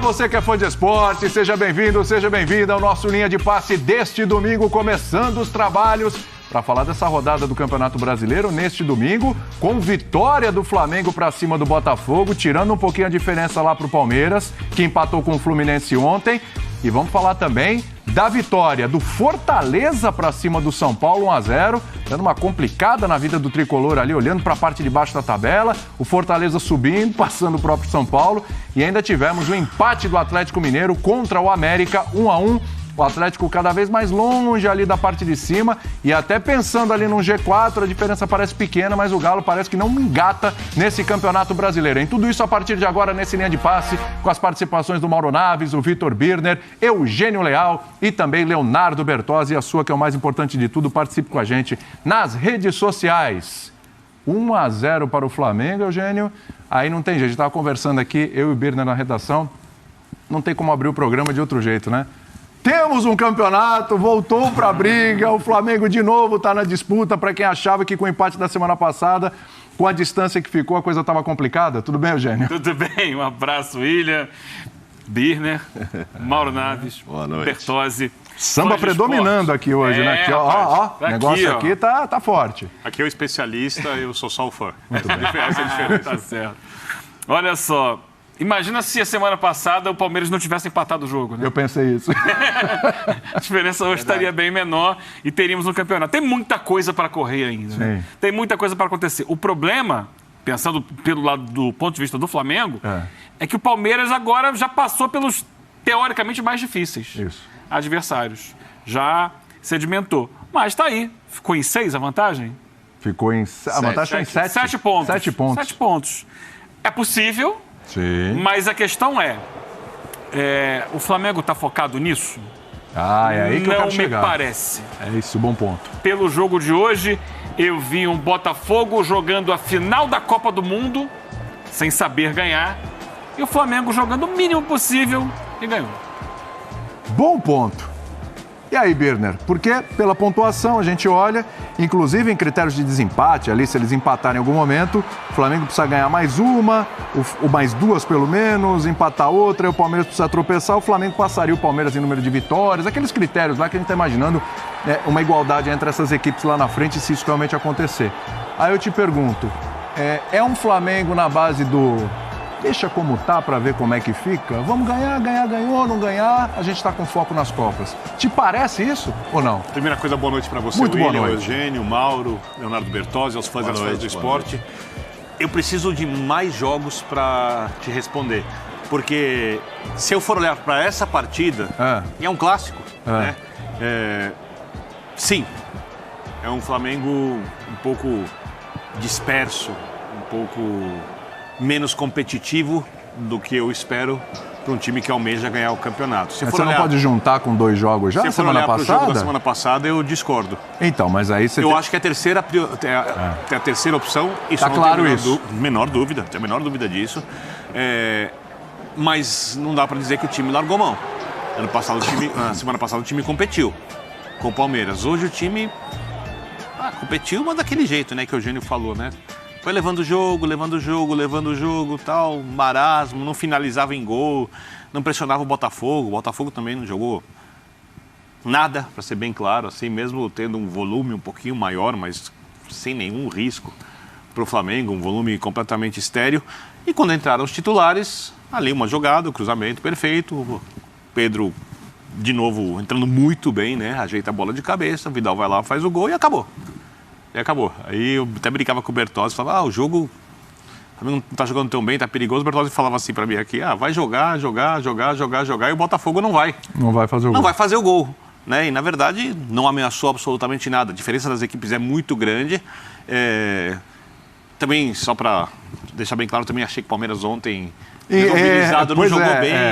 você que é fã de esporte, seja bem-vindo, seja bem-vinda ao nosso Linha de Passe deste domingo, começando os trabalhos para falar dessa rodada do Campeonato Brasileiro neste domingo, com vitória do Flamengo para cima do Botafogo, tirando um pouquinho a diferença lá para o Palmeiras, que empatou com o Fluminense ontem. E vamos falar também da vitória do Fortaleza para cima do São Paulo, 1-0, dando uma complicada na vida do tricolor ali, olhando para a parte de baixo da tabela, o Fortaleza subindo, passando o próprio São Paulo, e ainda tivemos o empate do Atlético Mineiro contra o América, 1-1, o Atlético cada vez mais longe ali da parte de cima, e até pensando ali no G4, a diferença parece pequena, mas o Galo parece que não engata nesse Campeonato Brasileiro. Em tudo isso a partir de agora nesse Linha de Passe, com as participações do Mauro Naves, o Vitor Birner, Eugênio Leal e também Leonardo Bertozzi. E a sua, que é o mais importante de tudo, participe com a gente nas redes sociais. 1-0 para o Flamengo, Eugênio. Aí não tem jeito, a gente estava conversando aqui, eu e o Birner na redação, não tem como abrir o programa de outro jeito, né? Temos um campeonato, voltou para a briga, o Flamengo de novo está na disputa, para quem achava que com o empate da semana passada, com a distância que ficou, a coisa estava complicada. Tudo bem, Eugênio? Tudo bem, um abraço, William, Birner, Mauro Naves, Bertozzi. Samba predominando aqui hoje, né? Aqui, ó, o negócio aqui tá forte. Aqui é o especialista, eu sou só o fã. Muito bem. Essa é a diferença. Tá certo. Olha só, imagina se a semana passada o Palmeiras não tivesse empatado o jogo, né? Eu pensei isso. A diferença hoje estaria bem menor e teríamos um campeonato. Tem muita coisa para correr ainda, né? Tem muita coisa para acontecer. O problema, pensando pelo lado do ponto de vista do Flamengo, é que o Palmeiras agora já passou pelos, teoricamente, mais difíceis adversários. Já sedimentou. Mas está aí. Ficou em 6 a vantagem? Ficou em... A vantagem está em 7. 7 pontos. 7 pontos. 7 pontos. É possível... Sim. Mas a questão o Flamengo está focado nisso? É aí que eu quero chegar. Não me parece. É isso, bom ponto. Pelo jogo de hoje, eu vi um Botafogo jogando a final da Copa do Mundo, sem saber ganhar, e o Flamengo jogando o mínimo possível e ganhou. Bom ponto. E aí, Birner? Porque pela pontuação a gente olha, inclusive em critérios de desempate, ali se eles empatarem em algum momento, o Flamengo precisa ganhar mais uma, ou mais duas pelo menos, empatar outra, e o Palmeiras precisa tropeçar, o Flamengo passaria o Palmeiras em número de vitórias, aqueles critérios lá que a gente está imaginando uma igualdade entre essas equipes lá na frente, se isso realmente acontecer. Aí eu te pergunto, é um Flamengo na base do... Deixa como tá para ver como é que fica. Vamos ganhar, ganhou, não ganhar. A gente está com foco nas Copas. Te parece isso ou não? Primeira coisa, boa noite para você, Muito William, boa noite. Eugênio, Mauro, Leonardo Bertozzi, aos fãs e às fãs do esporte. Eu preciso de mais jogos para te responder. Porque se eu for olhar para essa partida, é um clássico, né? Sim, é um Flamengo um pouco disperso, um pouco... menos competitivo do que eu espero para um time que almeja ganhar o campeonato. Você não pode juntar com 2 jogos já? Se for olhar para o jogo da semana passada, eu discordo. Então, mas aí você... Eu acho que a terceira opção... Isso tá claro isso. Menor dúvida, tem a menor dúvida disso. Mas não dá para dizer que o time largou mão. Na semana passada o time competiu com o Palmeiras. Hoje o time competiu, mas daquele jeito, né, que o Eugênio falou, né? Foi levando o jogo, tal, marasmo, não finalizava em gol, não pressionava o Botafogo. O Botafogo também não jogou nada, para ser bem claro, assim, mesmo tendo um volume um pouquinho maior, mas sem nenhum risco para o Flamengo, um volume completamente estéril. E quando entraram os titulares, ali uma jogada, o cruzamento perfeito, o Pedro de novo entrando muito bem, né? Ajeita a bola de cabeça, o Vidal vai lá, faz o gol e acabou. Aí eu até brincava com o Bertozzi, falava, o jogo não tá jogando tão bem, tá perigoso. O Bertozzi falava assim pra mim aqui, vai jogar, e o Botafogo não vai. Não vai fazer o gol. Não vai fazer o gol, né? E na verdade não ameaçou absolutamente nada. A diferença das equipes é muito grande. Também, só pra deixar bem claro, também achei que o Palmeiras ontem...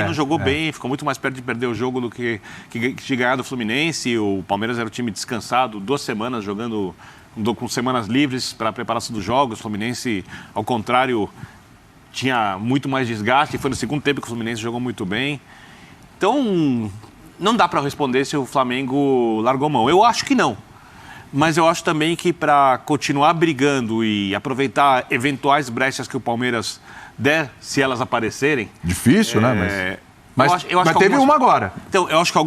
não jogou bem, ficou muito mais perto de perder o jogo do que de ganhar do Fluminense. O Palmeiras era um time descansado, 2 semanas jogando... com semanas livres para a preparação dos jogos. O Fluminense, ao contrário, tinha muito mais desgaste. Foi no segundo tempo que o Fluminense jogou muito bem. Então, não dá para responder se o Flamengo largou mão. Eu acho que não. Mas eu acho também que para continuar brigando e aproveitar eventuais brechas que o Palmeiras der, se elas aparecerem... Difícil, né? Mas teve uma agora. Então, eu acho que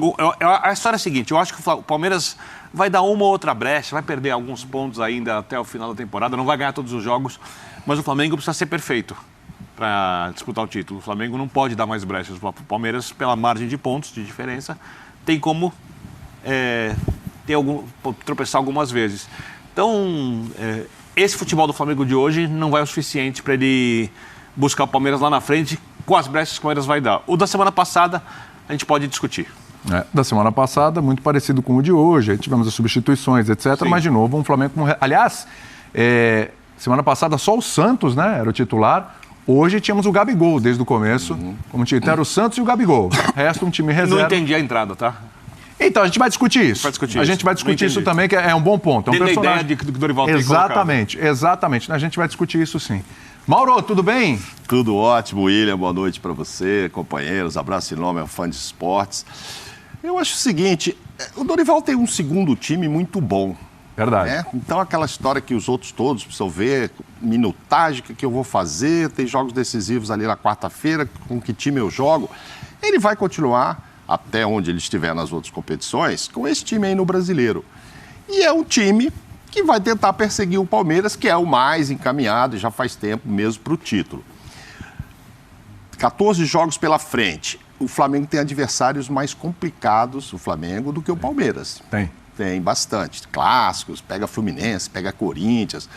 a história é a seguinte, eu acho que o Palmeiras vai dar uma ou outra brecha, vai perder alguns pontos ainda até o final da temporada, não vai ganhar todos os jogos, mas o Flamengo precisa ser perfeito para disputar o título. O Flamengo não pode dar mais brechas. O Palmeiras, pela margem de pontos de diferença, tem como tropeçar algumas vezes. Então, esse futebol do Flamengo de hoje não vai o suficiente para ele buscar o Palmeiras lá na frente com as brechas que o Palmeiras vai dar. O da semana passada, a gente pode discutir. Da semana passada, muito parecido com o de hoje. Aí tivemos as substituições, etc. Sim. Mas, de novo, um Flamengo com... Aliás, semana passada só o Santos, né, era o titular. Hoje tínhamos o Gabigol desde o começo. Como titular era o Santos e o Gabigol. O resto, um time reserva. Não entendi a entrada, tá? Então, a gente vai discutir isso. A gente vai discutir isso também, que é um bom ponto. É um personagem... ideia do Dorival tem Exatamente. A gente vai discutir isso sim. Mauro, tudo bem? Tudo ótimo, William. Boa noite para você, companheiros. Abraço enorme, fã de esportes. Eu acho o seguinte, o Dorival tem um segundo time muito bom. Verdade. Né? Então, aquela história que os outros todos precisam ver, minutagem, o que eu vou fazer, tem jogos decisivos ali na quarta-feira, com que time eu jogo. Ele vai continuar, até onde ele estiver nas outras competições, com esse time aí no Brasileiro. E é um time que vai tentar perseguir o Palmeiras, que é o mais encaminhado, já faz tempo mesmo, para o título. 14 jogos pela frente. O Flamengo tem adversários mais complicados, o Flamengo, do que o Palmeiras. Tem bastante. Clássicos, pega Fluminense, pega Corinthians.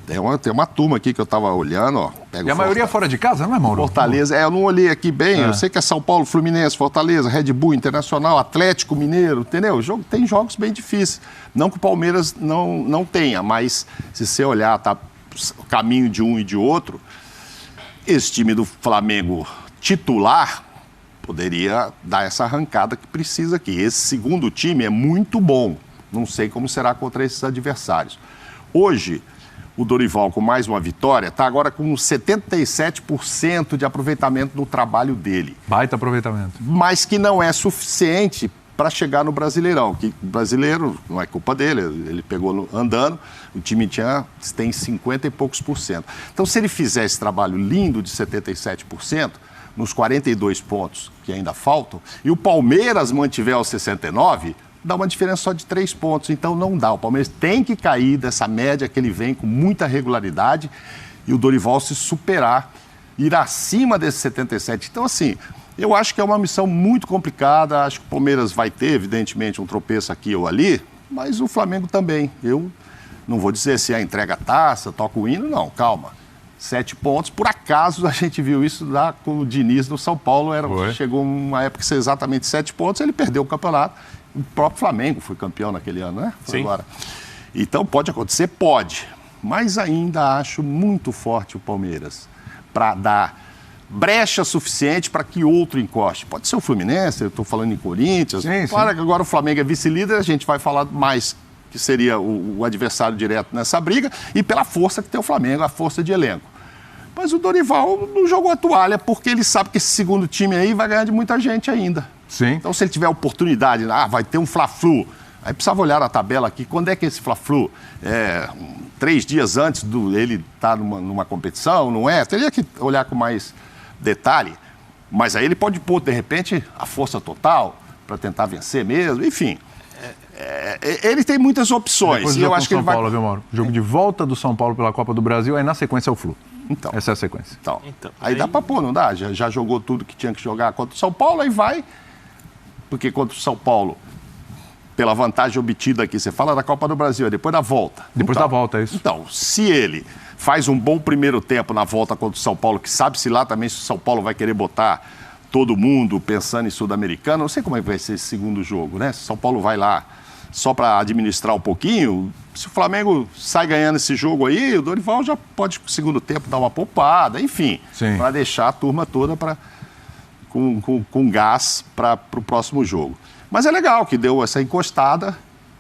Tem uma turma aqui que eu estava olhando, ó. E a maioria fora de casa, não é, Mauro? Fortaleza, eu não olhei aqui bem, eu sei que é São Paulo, Fluminense, Fortaleza, Red Bull, Internacional, Atlético Mineiro, entendeu? Tem jogos bem difíceis. Não que o Palmeiras não tenha, mas se você olhar, tá o caminho de um e de outro, esse time do Flamengo titular poderia dar essa arrancada que precisa aqui. Esse segundo time é muito bom. Não sei como será contra esses adversários. Hoje, o Dorival, com mais uma vitória, está agora com 77% de aproveitamento no trabalho dele. Baita aproveitamento. Mas que não é suficiente para chegar no Brasileirão. Que o brasileiro, não é culpa dele, ele pegou andando, o time tem 50 e poucos %. Então, se ele fizer esse trabalho lindo de 77%, nos 42 pontos que ainda faltam, e o Palmeiras mantiver os 69%, dá uma diferença só de 3 pontos. Então, não dá. O Palmeiras tem que cair dessa média que ele vem com muita regularidade e o Dorival se superar, ir acima desses 77%. Então, assim, eu acho que é uma missão muito complicada. Acho que o Palmeiras vai ter, evidentemente, um tropeço aqui ou ali, mas o Flamengo também. Eu não vou dizer se entrega a taça, toca o hino, não. Calma. 7 pontos. Por acaso, a gente viu isso lá com o Diniz no São Paulo. Chegou uma época que ser exatamente 7 pontos, ele perdeu o campeonato. O próprio Flamengo foi campeão naquele ano, né? Sim. Agora. Então, pode acontecer? Pode. Mas ainda acho muito forte o Palmeiras para dar brecha suficiente para que outro encoste. Pode ser o Fluminense, eu estou falando em Corinthians. Claro que agora o Flamengo é vice-líder, a gente vai falar mais que seria o adversário direto nessa briga, e pela força que tem o Flamengo, a força de elenco. Mas o Dorival não jogou a toalha, porque ele sabe que esse segundo time aí vai ganhar de muita gente ainda. Sim. Então, se ele tiver oportunidade, vai ter um Fla-Flu, aí precisava olhar a tabela aqui, quando é que esse Fla-Flu? 3 dias antes ele estar numa competição, não é? Teria que olhar com mais detalhe, mas aí ele pode pôr, de repente, a força total para tentar vencer mesmo, enfim. Ele tem muitas opções. Depois e eu acho que ele vai... Paulo, viu, Mauro? Jogo de volta do São Paulo pela Copa do Brasil, aí na sequência é o Flu. Então, essa é a sequência. Então aí dá para pôr, não dá? Já jogou tudo que tinha que jogar contra o São Paulo, aí vai. Porque contra o São Paulo, pela vantagem obtida aqui, você fala da Copa do Brasil, é depois da volta. Depois da volta, é isso. Então, se ele faz um bom primeiro tempo na volta contra o São Paulo, que sabe-se lá também se o São Paulo vai querer botar todo mundo pensando em Sul-Americano, não sei como é que vai ser esse segundo jogo, né? Se o São Paulo vai lá só para administrar um pouquinho, se o Flamengo sai ganhando esse jogo aí, o Dorival já pode, no segundo tempo, dar uma poupada, enfim, para deixar a turma toda com gás para o próximo jogo. Mas é legal que deu essa encostada,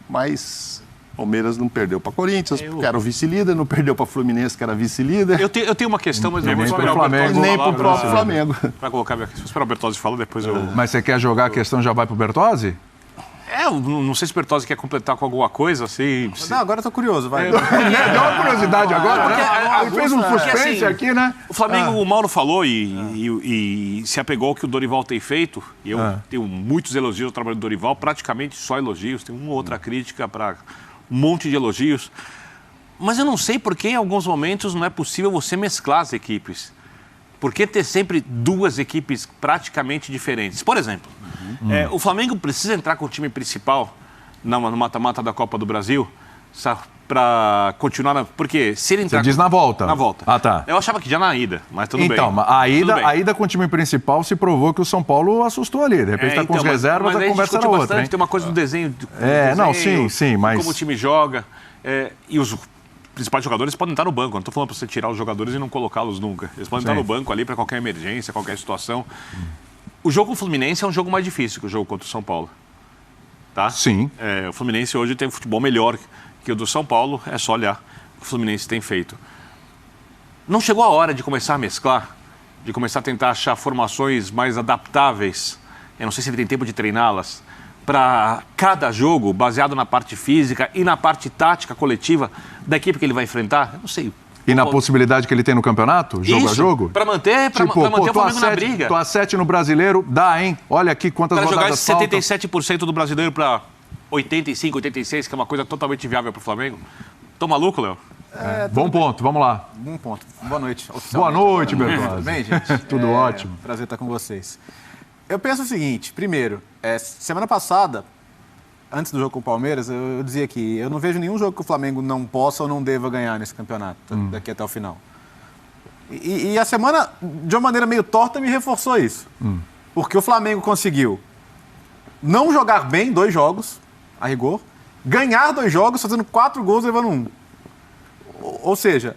mas o Palmeiras não perdeu para Corinthians, que era o vice-líder, não perdeu para Fluminense, que era vice-líder. Eu tenho uma questão, mas eu vou esperar o Flamengo. Nem para o próprio Flamengo. Para colocar, vou esperar o Bertozzi falar, depois eu... Mas você quer jogar a questão, já vai para o Bertozzi? Eu não sei se o Bertozzi quer completar com alguma coisa, assim... Não, agora eu tô curioso, vai. Deu uma curiosidade agora, né? Ele fez um suspense aqui, né? O Flamengo, o Mauro falou e se apegou ao que o Dorival tem feito. E eu tenho muitos elogios ao trabalho do Dorival, praticamente só elogios. Tem uma outra crítica para um monte de elogios. Mas eu não sei por que em alguns momentos não é possível você mesclar as equipes. Por que ter sempre duas equipes praticamente diferentes? Por exemplo, o Flamengo precisa entrar com o time principal no mata-mata da Copa do Brasil para continuar... Porque se ele entrar... Você diz na volta? Na volta. Ah, tá. Eu achava que já na ida, mas tudo bem. Então, a ida com o time principal se provou que o São Paulo assustou ali. De repente está com as reservas, a conversa era outra, hein? Tem uma coisa do desenho. Sim, mas... Como o time joga. E os principais jogadores podem estar no banco. Eu não estou falando para você tirar os jogadores e não colocá-los nunca. Eles podem estar no banco ali para qualquer emergência, qualquer situação. O jogo com o Fluminense é um jogo mais difícil que o jogo contra o São Paulo. Tá? Sim. O Fluminense hoje tem um futebol melhor que o do São Paulo. É só olhar o que o Fluminense tem feito. Não chegou a hora de começar a mesclar? De começar a tentar achar formações mais adaptáveis? Eu não sei se ele tem tempo de treiná-las. Para cada jogo, baseado na parte física e na parte tática coletiva da equipe que ele vai enfrentar? Eu não sei. E na possibilidade que ele tem no campeonato, jogo a jogo? Para manter, manter o Flamengo na briga. Tô a 7 no Brasileiro, dá, hein? Olha aqui quantas rodadas faltam. Para jogar esse 77% do Brasileiro para 85, 86, que é uma coisa totalmente viável para o Flamengo. Tô maluco, Léo? Bom ponto, vamos lá. Bom ponto. Boa noite. Boa noite, Bertozzi. Tudo bem, gente? Tudo ótimo. Prazer estar com vocês. Eu penso o seguinte, primeiro, semana passada, antes do jogo com o Palmeiras, eu dizia que eu não vejo nenhum jogo que o Flamengo não possa ou não deva ganhar nesse campeonato, daqui até o final. E a semana, de uma maneira meio torta, me reforçou isso. Porque o Flamengo conseguiu não jogar bem 2 jogos, a rigor, ganhar 2 jogos, fazendo 4 gols e levando 1. Ou seja...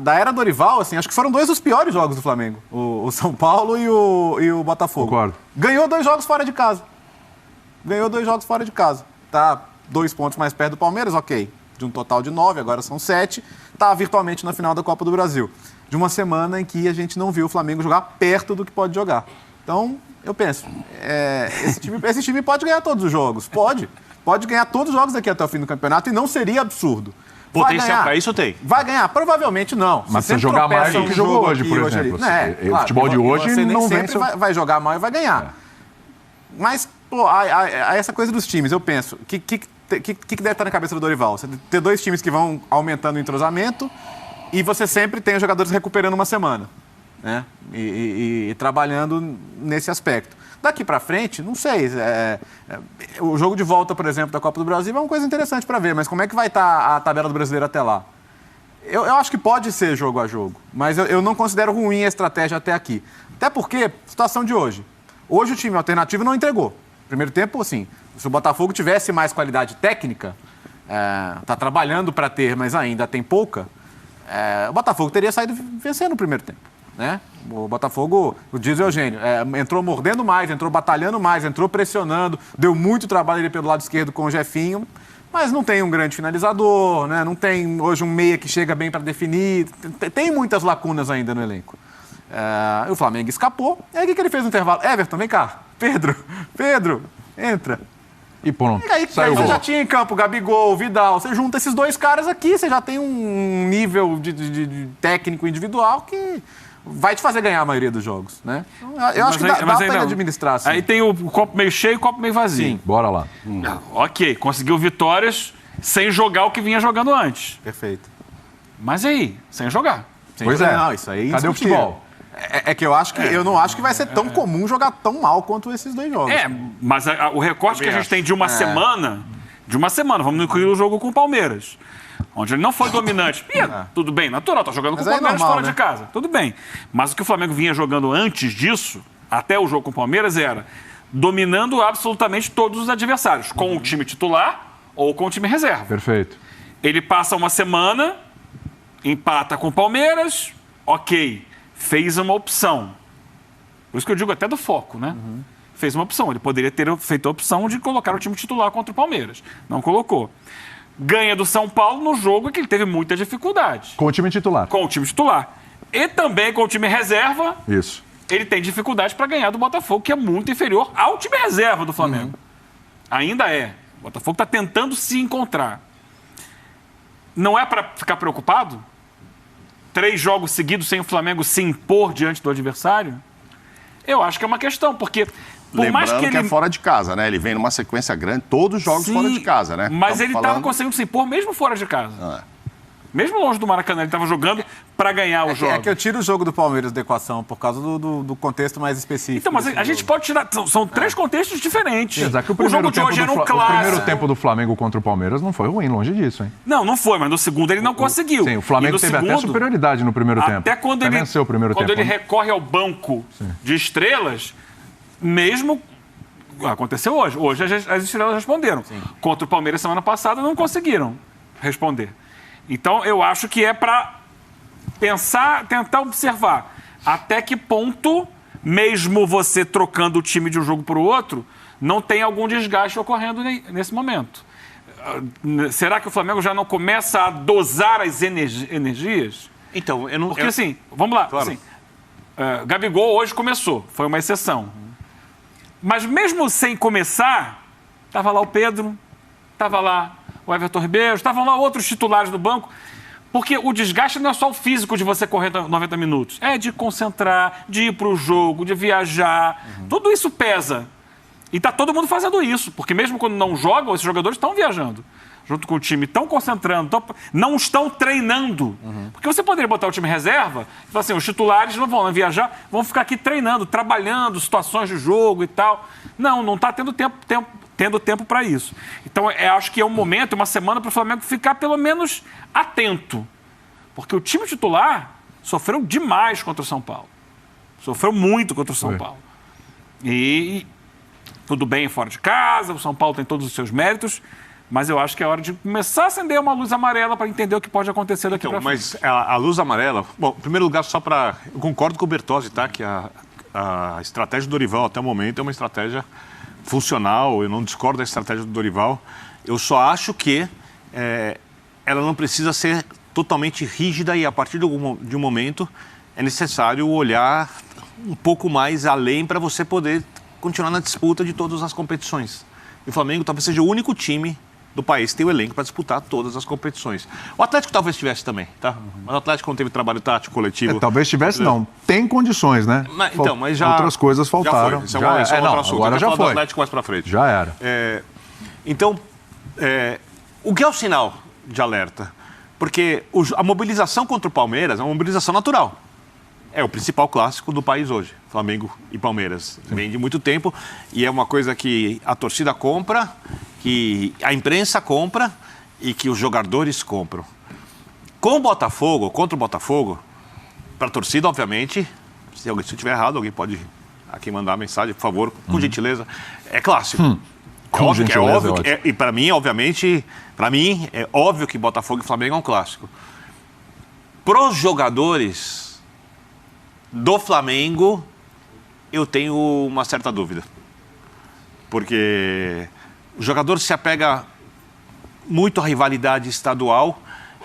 da era Dorival, assim, acho que foram 2 dos piores jogos do Flamengo. O São Paulo e o Botafogo. Concordo. Ganhou 2 jogos fora de casa. Tá 2 pontos mais perto do Palmeiras, ok. De um total de 9, agora são 7. Tá virtualmente na final da Copa do Brasil. De uma semana em que a gente não viu o Flamengo jogar perto do que pode jogar. Então, eu penso, esse time pode ganhar todos os jogos. Pode ganhar todos os jogos daqui até o fim do campeonato e não seria absurdo. Potencial para isso tem. Vai ganhar? Provavelmente não. Mas você jogar mais do que jogou hoje, por exemplo. O futebol de hoje você não nem sempre vai jogar mal e vai ganhar. Mas, essa coisa dos times, eu penso, o que deve estar na cabeça do Dorival? Você ter 2 times que vão aumentando o entrosamento e você sempre tem os jogadores recuperando uma semana, né? E trabalhando nesse aspecto. Daqui para frente, não sei. O jogo de volta, por exemplo, da Copa do Brasil é uma coisa interessante para ver, mas como é que vai estar a tabela do Brasileiro até lá? Eu acho que pode ser jogo a jogo, mas eu não considero ruim a estratégia até aqui. Até porque, situação de hoje. Hoje o time alternativo não entregou. Primeiro tempo, assim, se o Botafogo tivesse mais qualidade técnica, está trabalhando para ter, mas ainda tem pouca, o Botafogo teria saído vencendo no primeiro tempo. Né? O Botafogo, diz o Eugênio, entrou mordendo mais, entrou batalhando mais, entrou pressionando, deu muito trabalho ali pelo lado esquerdo com o Jefinho, mas não tem um grande finalizador, né? Não tem hoje um meia que chega bem para definir, tem muitas lacunas ainda no elenco. O Flamengo escapou, e aí o que ele fez no intervalo? Everton, vem cá, Pedro, entra. E pronto. E aí você já tinha em campo Gabigol, Vidal, você junta esses 2 caras aqui, você já tem um nível de técnico individual que vai te fazer ganhar a maioria dos jogos, né? Eu acho que dá para administrar, assim. Aí tem o copo meio cheio e o copo meio vazio. Sim, bora lá. Ok, conseguiu vitórias sem jogar o que vinha jogando antes. Perfeito. Mas aí, sem jogar. Pois é. Não, isso aí Cadê o futebol? Que eu não acho que vai ser tão comum jogar tão mal quanto esses 2 jogos. Mas o recorte que a gente tem de uma semana, vamos incluir o jogo com o Palmeiras, onde ele não foi dominante. Tudo bem, natural, tá jogando com o Palmeiras fora de casa. Tudo bem. Mas o que o Flamengo vinha jogando antes disso, até o jogo com o Palmeiras, era dominando absolutamente todos os adversários, com o time titular ou com o time reserva. Perfeito. Ele passa uma semana, empata com o Palmeiras, ok, fez uma opção. Por isso que eu digo até do foco, né? Fez uma opção. Ele poderia ter feito a opção de colocar o time titular contra o Palmeiras. Não colocou. Ganha do São Paulo no jogo que ele teve muita dificuldade. Com o time titular. Com o time titular. E também com o time reserva. Isso. Ele tem dificuldade para ganhar do Botafogo, que é muito inferior ao time reserva do Flamengo. Ainda é. O Botafogo está tentando se encontrar. Não é para ficar preocupado? 3 jogos seguidos sem o Flamengo se impor diante do adversário? Eu acho que é uma questão, porque... Lembrando mais que ele é fora de casa, né? Ele vem numa sequência grande, todos os jogos fora de casa, né? Mas ele estava conseguindo se impor mesmo fora de casa. Mesmo longe do Maracanã, ele estava jogando para ganhar o jogo. É que eu tiro o jogo do Palmeiras da equação por causa do contexto mais específico. Então, mas a gente pode tirar... São 3 contextos diferentes. Exato, o jogo de hoje era um clássico. O primeiro tempo do Flamengo contra o Palmeiras não foi ruim, longe disso, hein? Não foi, mas no segundo ele não conseguiu. Sim, o Flamengo teve até superioridade no primeiro tempo. Até quando ele venceu o primeiro tempo. Quando ele recorre ao banco de estrelas, mesmo... Aconteceu hoje. Hoje as estrelas responderam. Sim. Contra o Palmeiras semana passada não conseguiram responder. Então eu acho que é para pensar, tentar observar até que ponto, mesmo você trocando o time de um jogo para o outro, não tem algum desgaste ocorrendo nesse momento. Será que o Flamengo já não começa a dosar as energias? Então, eu não... Porque assim, vamos lá. Claro. Assim, Gabigol hoje começou, foi uma exceção. Mas mesmo sem começar, estava lá o Pedro, estava lá o Everton Ribeiro, estavam lá outros titulares do banco, porque o desgaste não é só o físico de você correr 90 minutos, é de concentrar, de ir para o jogo, de viajar, tudo isso pesa. E está todo mundo fazendo isso, porque mesmo quando não jogam, esses jogadores estão viajando junto com o time, estão concentrando, não estão treinando. Porque você poderia botar o time reserva e falar assim, os titulares não vão viajar, vão ficar aqui treinando, trabalhando, situações de jogo e tal. Não está tendo tempo para isso. Então, acho que é um momento, uma semana para o Flamengo ficar pelo menos atento. Porque o time titular sofreu demais contra o São Paulo. Sofreu muito contra o São Paulo. E tudo bem fora de casa, o São Paulo tem todos os seus méritos, mas eu acho que é hora de começar a acender uma luz amarela para entender o que pode acontecer daqui para frente. Mas a luz amarela... Bom, em primeiro lugar, só para... Eu concordo com o Bertozzi, tá? Que a estratégia do Dorival até o momento é uma estratégia funcional. Eu não discordo da estratégia do Dorival. Eu só acho que ela não precisa ser totalmente rígida e, a partir de um momento, é necessário olhar um pouco mais além para você poder continuar na disputa de todas as competições. E o Flamengo talvez seja o único time do país que tem o elenco para disputar todas as competições. O Atlético talvez tivesse também, tá? Mas o Atlético não teve trabalho tático, coletivo. Talvez tivesse, não. Tem condições, né? Mas já... Outras coisas faltaram. Já foi. Isso é um outro assunto. Agora já foi. Do Atlético mais para frente. Já era. Então, o que é o sinal de alerta? Porque a mobilização contra o Palmeiras é uma mobilização natural. É o principal clássico do país hoje, Flamengo e Palmeiras. Vem de muito tempo e é uma coisa que a torcida compra, que a imprensa compra e que os jogadores compram. Com o Botafogo, contra o Botafogo, para a torcida, obviamente, se eu estiver errado, alguém pode aqui mandar uma mensagem, por favor, com gentileza. É clássico. É óbvio e para mim, obviamente, é óbvio que Botafogo e Flamengo é um clássico. Para os jogadores do Flamengo, eu tenho uma certa dúvida. Porque o jogador se apega muito à rivalidade estadual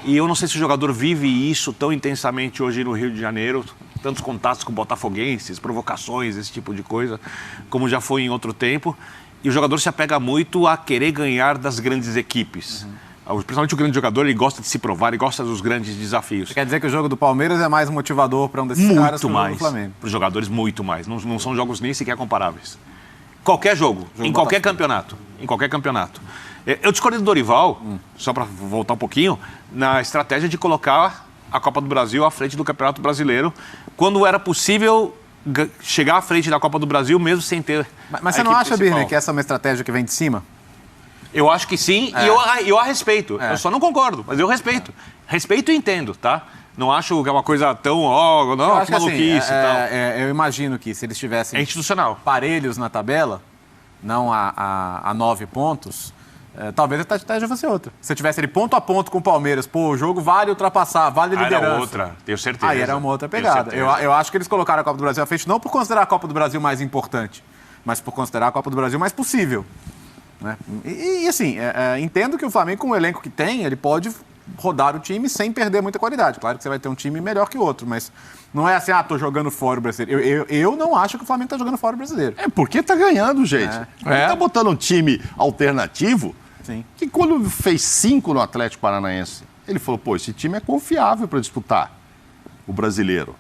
e eu não sei se o jogador vive isso tão intensamente hoje no Rio de Janeiro, tantos contatos com botafoguenses, provocações, esse tipo de coisa, como já foi em outro tempo. E o jogador se apega muito a querer ganhar das grandes equipes. Principalmente o grande jogador, ele gosta de se provar, ele gosta dos grandes desafios. Você quer dizer que o jogo do Palmeiras é mais motivador para um desses caras que o jogo do Flamengo? Para os jogadores, muito mais. Não são jogos nem sequer comparáveis. Qualquer jogo em qualquer campeonato. Em qualquer campeonato. Eu discordo do Dorival, só para voltar um pouquinho, na estratégia de colocar a Copa do Brasil à frente do Campeonato Brasileiro, quando era possível chegar à frente da Copa do Brasil, mesmo sem ter. Mas você não acha, Birner, que essa é uma estratégia que vem de cima? Eu acho que sim, e eu a respeito. Eu só não concordo, mas eu respeito. Respeito e entendo, tá? Não acho que é uma coisa tão, que maluquice e tal. Eu imagino que se eles tivessem é institucional. Parelhos na tabela, não a 9 pontos, talvez a estratégia fosse outra. Se tivesse ele ponto a ponto com o Palmeiras, o jogo vale ultrapassar, vale liderança. Era outra, tenho certeza. Aí era uma outra pegada. Eu acho que eles colocaram a Copa do Brasil à frente não por considerar a Copa do Brasil mais importante, mas por considerar a Copa do Brasil mais possível. Né? E assim, entendo que o Flamengo, com o elenco que tem, ele pode rodar o time sem perder muita qualidade. Claro que você vai ter um time melhor que o outro, mas não é assim, tô jogando fora o brasileiro. Eu não acho que o Flamengo tá jogando fora o brasileiro. É porque tá ganhando, gente. Ele tá botando um time alternativo. Sim. Que quando fez 5 no Atlético Paranaense, ele falou, pô, esse time é confiável para disputar o brasileiro.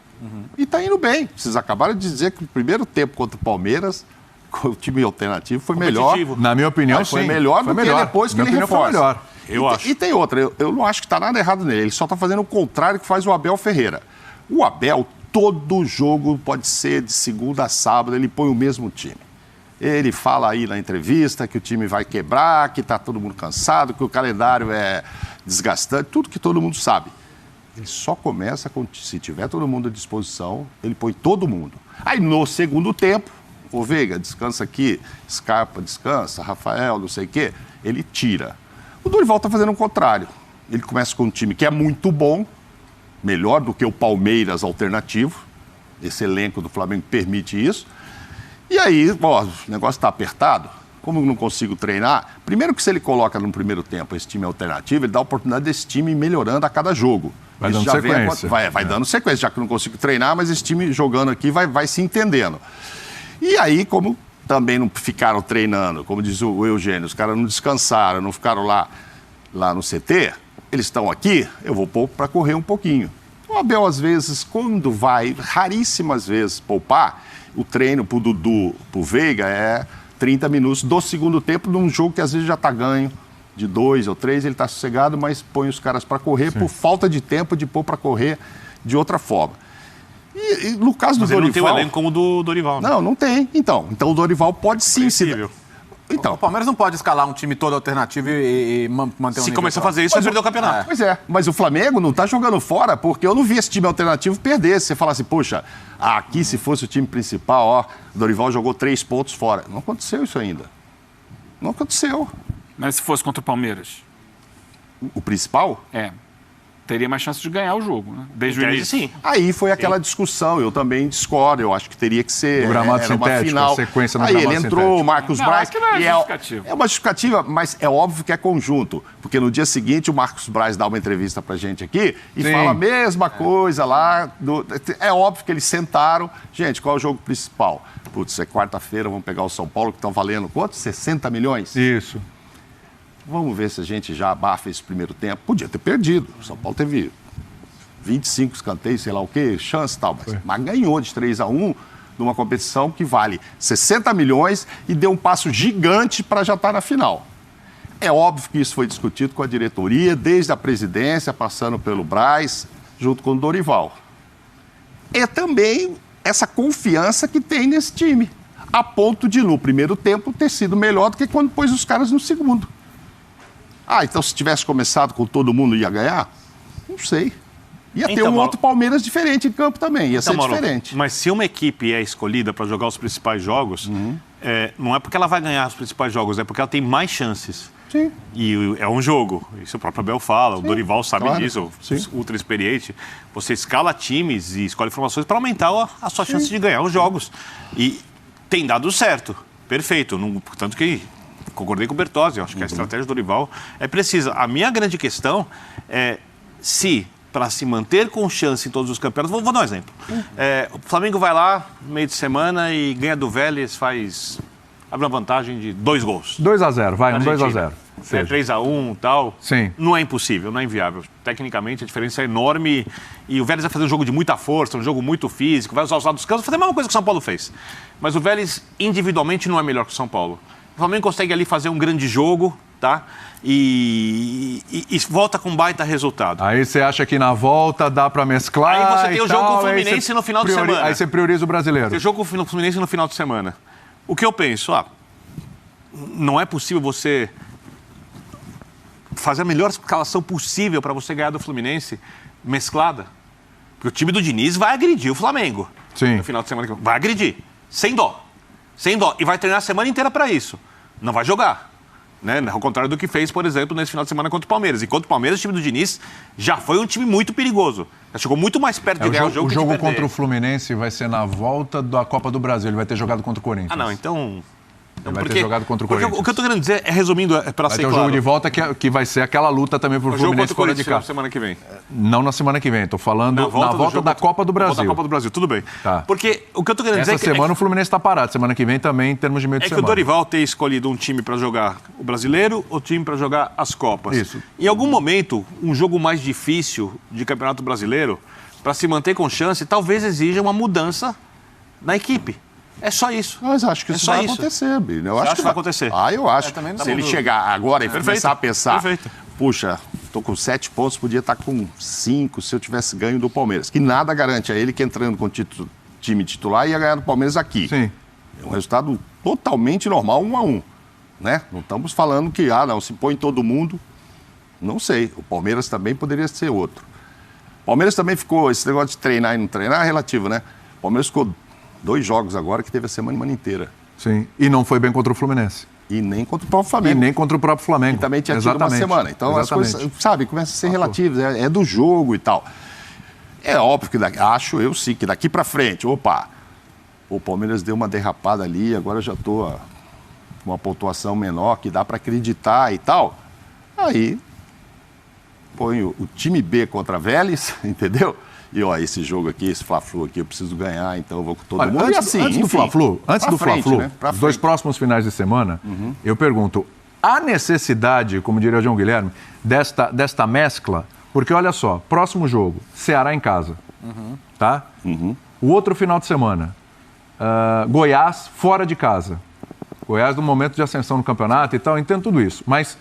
E tá indo bem. Vocês acabaram de dizer que o primeiro tempo contra o Palmeiras, o time alternativo foi melhor. Na minha opinião, foi sim. melhor do que depois que ele reforça. Melhor. Eu acho. E tem outra, eu não acho que tá nada errado nele. Ele só tá fazendo o contrário que faz o Abel Ferreira. O Abel, todo jogo, pode ser de segunda a sábado, ele põe o mesmo time. Ele fala aí na entrevista que o time vai quebrar, que está todo mundo cansado, que o calendário é desgastante, tudo que todo mundo sabe. Ele só começa, se tiver todo mundo à disposição, ele põe todo mundo. Aí no segundo tempo, o Veiga descansa aqui, Scarpa descansa, Rafael, não sei o quê, ele tira. O Dorival está fazendo o contrário. Ele começa com um time que é muito bom, melhor do que o Palmeiras alternativo. Esse elenco do Flamengo permite isso. E aí, o negócio está apertado. Como eu não consigo treinar? Primeiro que se ele coloca no primeiro tempo esse time alternativo, ele dá a oportunidade desse time ir melhorando a cada jogo. Vai Isso dando sequência. Vai dando sequência, já que eu não consigo treinar, mas esse time jogando aqui vai se entendendo. E aí, como também não ficaram treinando, como diz o Eugênio, os caras não descansaram, não ficaram lá no CT, eles estão aqui, eu vou pôr para correr um pouquinho. O Abel, às vezes, quando vai, raríssimas vezes, poupar, o treino pro Dudu, pro Veiga, é 30 minutos do segundo tempo, num jogo que às vezes já está ganho, de 2 ou 3, ele está sossegado, mas põe os caras para correr por falta de tempo de pôr para correr de outra forma. E no caso do Dorival... Ele não tem um elenco como o do Dorival, né? Não tem. Então o Dorival pode sim se... Então, o Palmeiras não pode escalar um time todo alternativo e manter um Se começar a fazer isso, vai perder o campeonato. Pois é, mas o Flamengo não está jogando fora, porque eu não vi esse time alternativo perder. Se você falasse, poxa, aqui se fosse o time principal, o Dorival jogou 3 pontos fora. Não aconteceu isso ainda. Não aconteceu. Mas se fosse contra o Palmeiras? O principal? Teria mais chance de ganhar o jogo, né? Desde o início. Sim. Aí foi aquela discussão, eu também discordo, eu acho que teria que ser O gramado era uma sintético, final. a sequência no Aí gramado ele entrou, sintético. o Marcos Não, Braz. acho que não é e justificativa. É uma justificativa, mas é óbvio que é conjunto. Porque no dia seguinte o Marcos Braz dá uma entrevista pra gente aqui e Sim. fala a mesma coisa lá. É óbvio que eles sentaram. Gente, qual é o jogo principal? Putz, é quarta-feira, vamos pegar o São Paulo, que estão valendo quanto? 60 milhões? Isso. Vamos ver se a gente já abafa esse primeiro tempo. Podia ter perdido. O São Paulo teve 25 escanteios, sei lá o quê, chance e tal. Mas ganhou de 3-1 numa competição que vale 60 milhões e deu um passo gigante para já estar na final. É óbvio que isso foi discutido com a diretoria, desde a presidência, passando pelo Braz, junto com o Dorival. É também essa confiança que tem nesse time, a ponto de, no primeiro tempo, ter sido melhor do que quando pôs os caras no segundo. Então se tivesse começado com todo mundo ia ganhar? Não sei. Ia ter um outro Palmeiras diferente em campo também, ia ser diferente. Mas se uma equipe é escolhida para jogar os principais jogos, não é porque ela vai ganhar os principais jogos, é porque ela tem mais chances. Sim. E é um jogo, isso o próprio Abel fala, o Dorival sabe disso, ultra experiente. Você escala times e escolhe formações para aumentar a sua chance de ganhar os jogos. E tem dado certo, perfeito. Tanto que concordei com o Bertozzi, eu acho que a estratégia do Dorival é precisa. A minha grande questão é se... para se manter com chance em todos os campeonatos. Vou dar um exemplo. O Flamengo vai lá, no meio de semana, e ganha do Vélez, abre uma vantagem de 2 gols. 2-0, vai, um 2-0. 3-1 e tal. Sim. Não é impossível, não é inviável. Tecnicamente, a diferença é enorme e o Vélez vai fazer um jogo de muita força, um jogo muito físico, vai usar os lados dos campos, vai fazer a mesma coisa que o São Paulo fez. Mas o Vélez, individualmente, não é melhor que o São Paulo. O Flamengo consegue ali fazer um grande jogo, tá? E volta com baita resultado. Aí você acha que na volta dá pra mesclar. Aí você tem o jogo com o aí Fluminense você no final de semana. Aí você prioriza o brasileiro. Tem o jogo com o Fluminense no final de semana. O que eu penso? Não é possível você fazer a melhor escalação possível para você ganhar do Fluminense mesclada. Porque o time do Diniz vai agredir o Flamengo. Sim. No final de semana. Vai agredir. Sem dó. Sem dó. E vai treinar a semana inteira para isso. Não vai jogar. Né? Ao contrário do que fez, por exemplo, nesse final de semana contra o Palmeiras. E contra o Palmeiras, o time do Diniz já foi um time muito perigoso. Já chegou muito mais perto de ganhar o jogo que de jogo perder. contra o Fluminense vai ser na volta da Copa do Brasil. Ele vai ter jogado contra o Corinthians. Não, então... Ele vai ter jogado contra o Corinthians. O que eu tô querendo dizer é, resumindo, para ser Vai ter um claro. jogo de volta que vai ser aquela luta também pro O jogo Fluminense contra o fora de Corinthians casa. semana que vem. Não na semana que vem, tô falando na volta da Copa do Brasil. Da Copa do Brasil, tudo bem. Tá. Porque o que eu tô querendo dizer Essa semana o Fluminense tá parado, semana que vem também em termos de meio de é que semana. o Dorival ter escolhido um time para jogar o Brasileiro ou time para jogar as Copas. Isso. Em algum momento, um jogo mais difícil de Campeonato Brasileiro, para se manter com chance, talvez exija uma mudança na equipe. É só isso. Mas acho que isso vai acontecer, Bino. Eu acho que vai acontecer. Eu acho. Se ele chegar agora e começar a pensar, puxa, tô com 7 pontos, podia estar com 5 se eu tivesse ganho do Palmeiras. Que nada garante a ele que entrando com o time titular ia ganhar do Palmeiras aqui. Sim. É um resultado totalmente normal, 1-1. Né? Não estamos falando que, se põe todo mundo. Não sei. O Palmeiras também poderia ser outro. O Palmeiras também ficou, esse negócio de treinar e não treinar é relativo, né? O Palmeiras ficou 2 jogos agora que teve a semana inteira. Sim, e não foi bem contra o Fluminense. E nem contra o próprio Flamengo. E nem contra o próprio Flamengo. E também tinha tido uma semana. Então as coisas, sabe, começam a ser relativas. É do jogo e tal. É óbvio que, acho eu sim, que daqui pra frente, o Palmeiras deu uma derrapada ali, agora eu já tô com uma pontuação menor, que dá pra acreditar e tal. Aí, põe o time B contra a Vélez, entendeu? E, esse jogo aqui, esse Fla-Flu aqui, eu preciso ganhar, então eu vou com todo mundo. Antes do Fla-Flu, né? Os 2 próximos finais de semana, eu pergunto, há necessidade, como diria o João Guilherme, desta mescla? Porque, olha só, próximo jogo, Ceará em casa, tá? O outro final de semana, Goiás fora de casa. Goiás no momento de ascensão no campeonato e tal, entendo tudo isso. Mas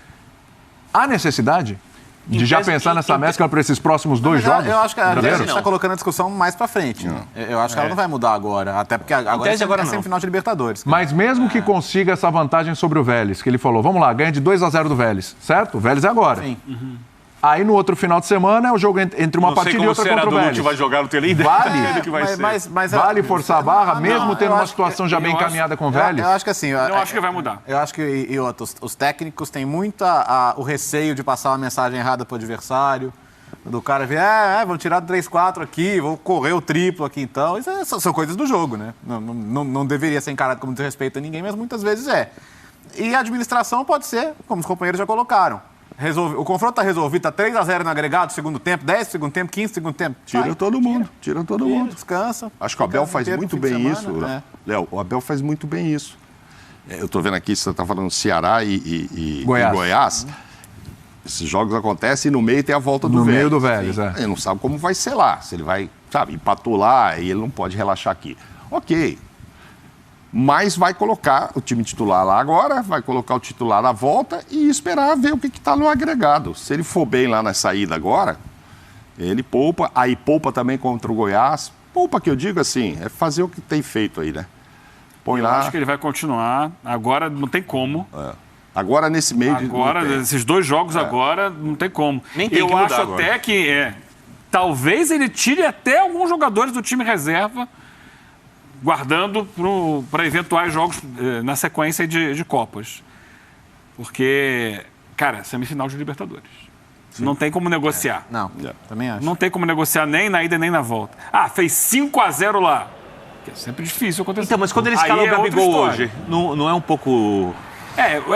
há necessidade de já pensar nessa mescla para esses próximos 2 jogos? Eu acho que a gente está colocando a discussão mais para frente. Eu acho que ela não vai mudar agora, até porque agora é semifinal de Libertadores. Mas mesmo que consiga essa vantagem sobre o Vélez, que ele falou, vamos lá, ganha de 2-0 do Vélez, certo? O Vélez é agora. Sim. Aí no outro final de semana é o jogo entre uma partida e outra contra o Vélez. Vai jogar no Telinde. Vale forçar a barra, mesmo tendo uma situação já bem encaminhada com o Vélez? Eu acho que assim... Eu acho que vai mudar. Eu acho que os técnicos têm muito o receio de passar uma mensagem errada para o adversário, do cara ver, vou tirar 3-4 aqui, vou correr o triplo aqui então. Isso são coisas do jogo, né? Não deveria ser encarado como desrespeito a ninguém, mas muitas vezes é. E a administração pode ser, como os companheiros já colocaram. O confronto está resolvido, está 3-0 no agregado, segundo tempo, 10 segundo tempo, 15 segundo tempo. Tira todo mundo. Descansa. Acho que o Abel faz muito bem isso. Léo, o Abel faz muito bem isso. Eu estou vendo aqui, você está falando Ceará e Goiás. Esses jogos acontecem e no meio tem a volta do Vélez. No meio do Vélez, Ele não sabe como vai ser lá. Se ele vai, empatou lá e ele não pode relaxar aqui. Ok. Mas vai colocar o time titular lá agora, vai colocar o titular na volta e esperar ver o que está no agregado. Se ele for bem lá na saída agora, ele poupa. Aí poupa também contra o Goiás. Poupa que eu digo assim, é fazer o que tem feito aí, né? Põe lá. Eu acho que ele vai continuar. Agora não tem como. Agora nesse meio esses 2 jogos agora, não tem como. Nem tem eu acho até que talvez ele tire até alguns jogadores do time reserva, guardando para eventuais jogos na sequência de Copas. Porque, cara, semifinal de Libertadores. Sim. Não tem como negociar. Também acho. Não tem como negociar nem na ida nem na volta. Fez 5-0 lá. Que é sempre difícil acontecer. Então, mas quando ele escala o Gabigol hoje, não é um pouco...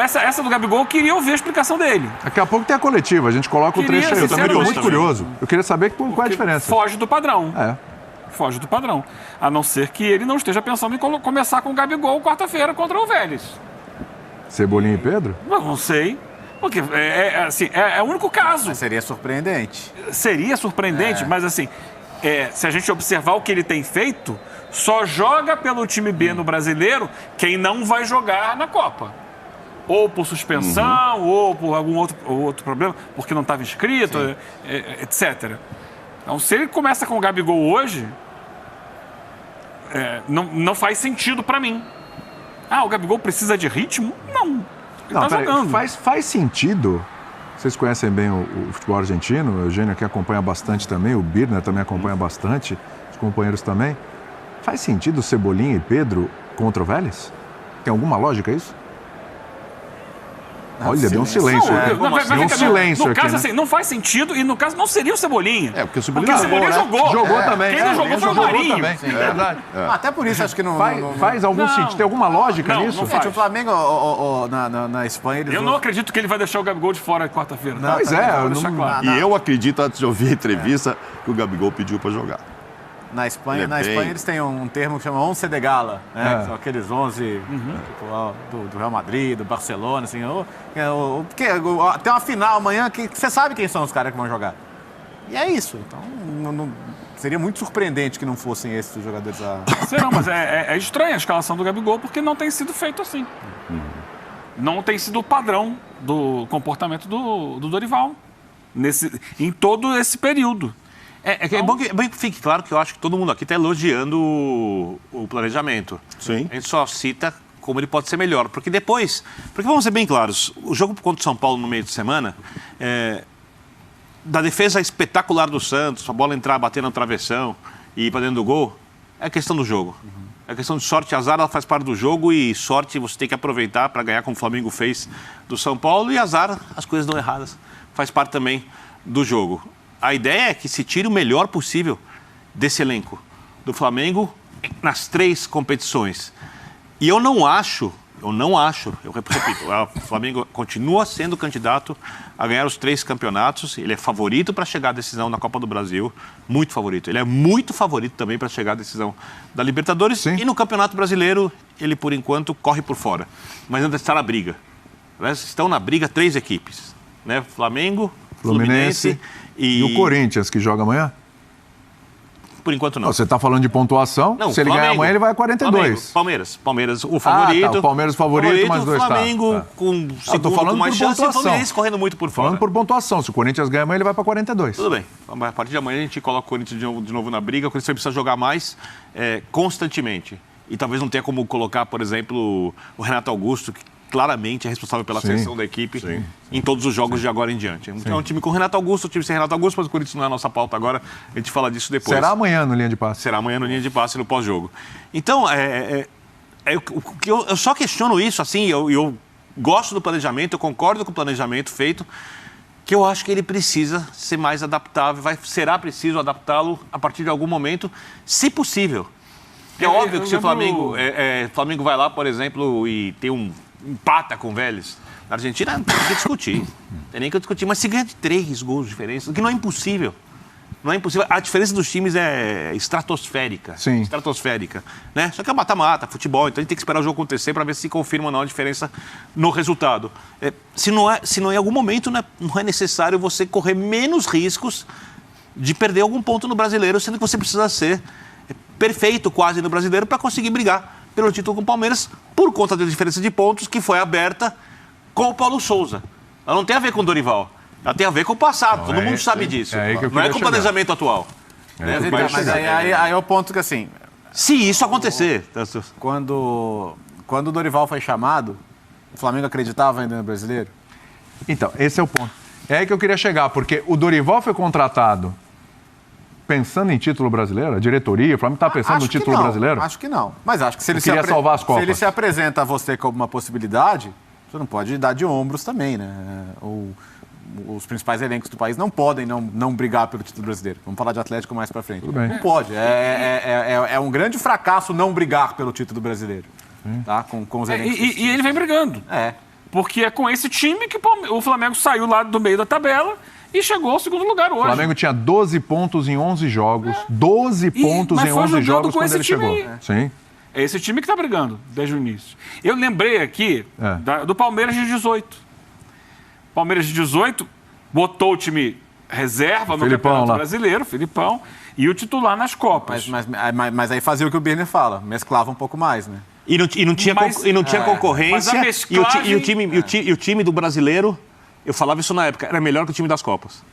Essa do Gabigol, eu queria ouvir a explicação dele. Daqui a pouco tem a coletiva, a gente coloca o trecho aí. Eu também estou muito curioso. Eu queria saber qual é a diferença. Foge do padrão. Foge do padrão. A não ser que ele não esteja pensando em começar com o Gabigol quarta-feira contra o Vélez. Cebolinha e Pedro? Não sei. Porque é o único caso. Mas seria surpreendente. Seria surpreendente, mas assim, se a gente observar o que ele tem feito, só joga pelo time B no Brasileiro quem não vai jogar na Copa. Ou por suspensão, ou por algum outro problema, porque não estava inscrito, etc. Então, se ele começa com o Gabigol hoje, não faz sentido para mim. O Gabigol precisa de ritmo? Não. Ele tá jogando. Faz sentido. Vocês conhecem bem o futebol argentino, o Eugênio aqui acompanha bastante também, o Birner também acompanha bastante, os companheiros também. Faz sentido Cebolinha e Pedro contra o Vélez? Tem alguma lógica isso? Olha, deu um silêncio. Deu um silêncio no aqui, caso, né? assim, não faz sentido e no caso não seria o Cebolinha. Porque o Cebolinha jogou. Jogou também. Quem não jogou foi o Marinho. Também. É verdade. Até por isso, acho que não... Faz algum sentido? Tem alguma lógica nisso? Não faz. Gente, o Flamengo na Espanha... Eles Eu não acredito que ele vai deixar o Gabigol de fora quarta-feira. Pois é. Vou deixar claro. E eu acredito, antes de ouvir a entrevista, que o Gabigol pediu para jogar. Na Espanha bem. eles têm um termo que chama 11 de gala, né? Que são aqueles 11 tipo, do Real Madrid, do Barcelona, assim. Porque tem uma final amanhã que você sabe quem são os caras que vão jogar. E é isso. Então, seria muito surpreendente que não fossem esses os jogadores Não, mas é estranha a escalação do Gabigol porque não tem sido feito assim. Não tem sido o padrão do comportamento do Dorival em todo esse período. É bom que fique claro que eu acho que todo mundo aqui está elogiando o planejamento. Sim. A gente só cita como ele pode ser melhor. Porque vamos ser bem claros, o jogo contra o São Paulo no meio de semana, da defesa espetacular do Santos, a bola entrar, bater na travessão e ir para dentro do gol, é questão do jogo. É questão de sorte e azar, ela faz parte do jogo e sorte você tem que aproveitar para ganhar como o Flamengo fez do São Paulo e azar, as coisas dão erradas. Faz parte também do jogo. A ideia é que se tire o melhor possível desse elenco do Flamengo nas 3 competições. E eu repito, o Flamengo continua sendo candidato a ganhar os 3 campeonatos. Ele é favorito para chegar à decisão na Copa do Brasil, muito favorito. Ele é muito favorito também para chegar à decisão da Libertadores. Sim. E no Campeonato Brasileiro, ele por enquanto corre por fora. Mas ainda está na briga. Estão na briga 3 equipes, né? Flamengo, Fluminense e o Corinthians, que joga amanhã? Por enquanto não. Você está falando de pontuação? Não, se ele ganhar amanhã, ele vai a 42. Palmeiras, o favorito. O Palmeiras favorito, mais 2. O Flamengo com segundo com mais chance e o Fluminense correndo muito por fora. Falando por pontuação. Se o Corinthians ganhar amanhã, ele vai para 42. Tudo bem. A partir de amanhã a gente coloca o Corinthians de novo na briga. O Corinthians precisa jogar mais constantemente. E talvez não tenha como colocar, por exemplo, o Renato Augusto, que claramente é responsável pela seleção da equipe em todos os jogos de agora em diante. É um time com Renato Augusto, um time sem Renato Augusto, mas o Corinthians não é a nossa pauta agora, a gente fala disso depois. Será amanhã no linha de passe? Será amanhã no linha de passe, no pós-jogo. Então, eu só questiono isso, assim, eu gosto do planejamento, eu concordo com o planejamento feito, que eu acho que ele precisa ser mais adaptável, será preciso adaptá-lo a partir de algum momento, se possível. É óbvio que se o Flamengo vai lá, por exemplo, e tem empata com o Vélez, na Argentina não tem nem que discutir. Tem nem que discutir. Mas se ganha de 3 gols de diferença, o que não é impossível. Não é impossível. A diferença dos times é estratosférica. Sim. Estratosférica. Né? Só que é mata-mata, futebol. Então a gente tem que esperar o jogo acontecer para ver se confirma ou não a diferença no resultado. Se não em algum momento não é necessário você correr menos riscos de perder algum ponto no Brasileiro, sendo que você precisa ser perfeito quase no Brasileiro para conseguir brigar pelo título com o Palmeiras por conta da diferença de pontos que foi aberta com o Paulo Souza. Ela não tem a ver com o Dorival. Ela tem a ver com o passado. Todo mundo sabe disso. Não é com o planejamento atual. Mas aí é o ponto que, assim... Se isso acontecer... Quando o Dorival foi chamado, o Flamengo acreditava ainda no Brasileiro? Então, esse é o ponto. É aí que eu queria chegar, porque o Dorival foi contratado pensando em título brasileiro? A diretoria, o Flamengo está pensando no título brasileiro? Acho que não. Mas acho que se ele salvar as Copas. Se ele se apresenta a você como uma possibilidade, você não pode dar de ombros também, né? Os principais elencos do país não podem não brigar pelo título brasileiro. Vamos falar de Atlético mais pra frente. Tudo bem. Não pode. É um grande fracasso não brigar pelo título brasileiro. Tá? Com os elencos. E ele vem brigando. Porque é com esse time que o Flamengo saiu lá do meio da tabela e chegou ao segundo lugar hoje. O Flamengo tinha 12 pontos em 11 jogos. 12 pontos em 11 jogos quando ele chegou. Sim. É esse time que está brigando desde o início. Eu lembrei aqui do Palmeiras de 18. Palmeiras de 18 botou o time reserva no Campeonato Brasileiro, Filipão, e o titular nas Copas. Mas aí fazia o que o Birner fala, mesclava um pouco mais, né? E não tinha concorrência. E o time do brasileiro, eu falava isso na época, era melhor que o time das Copas.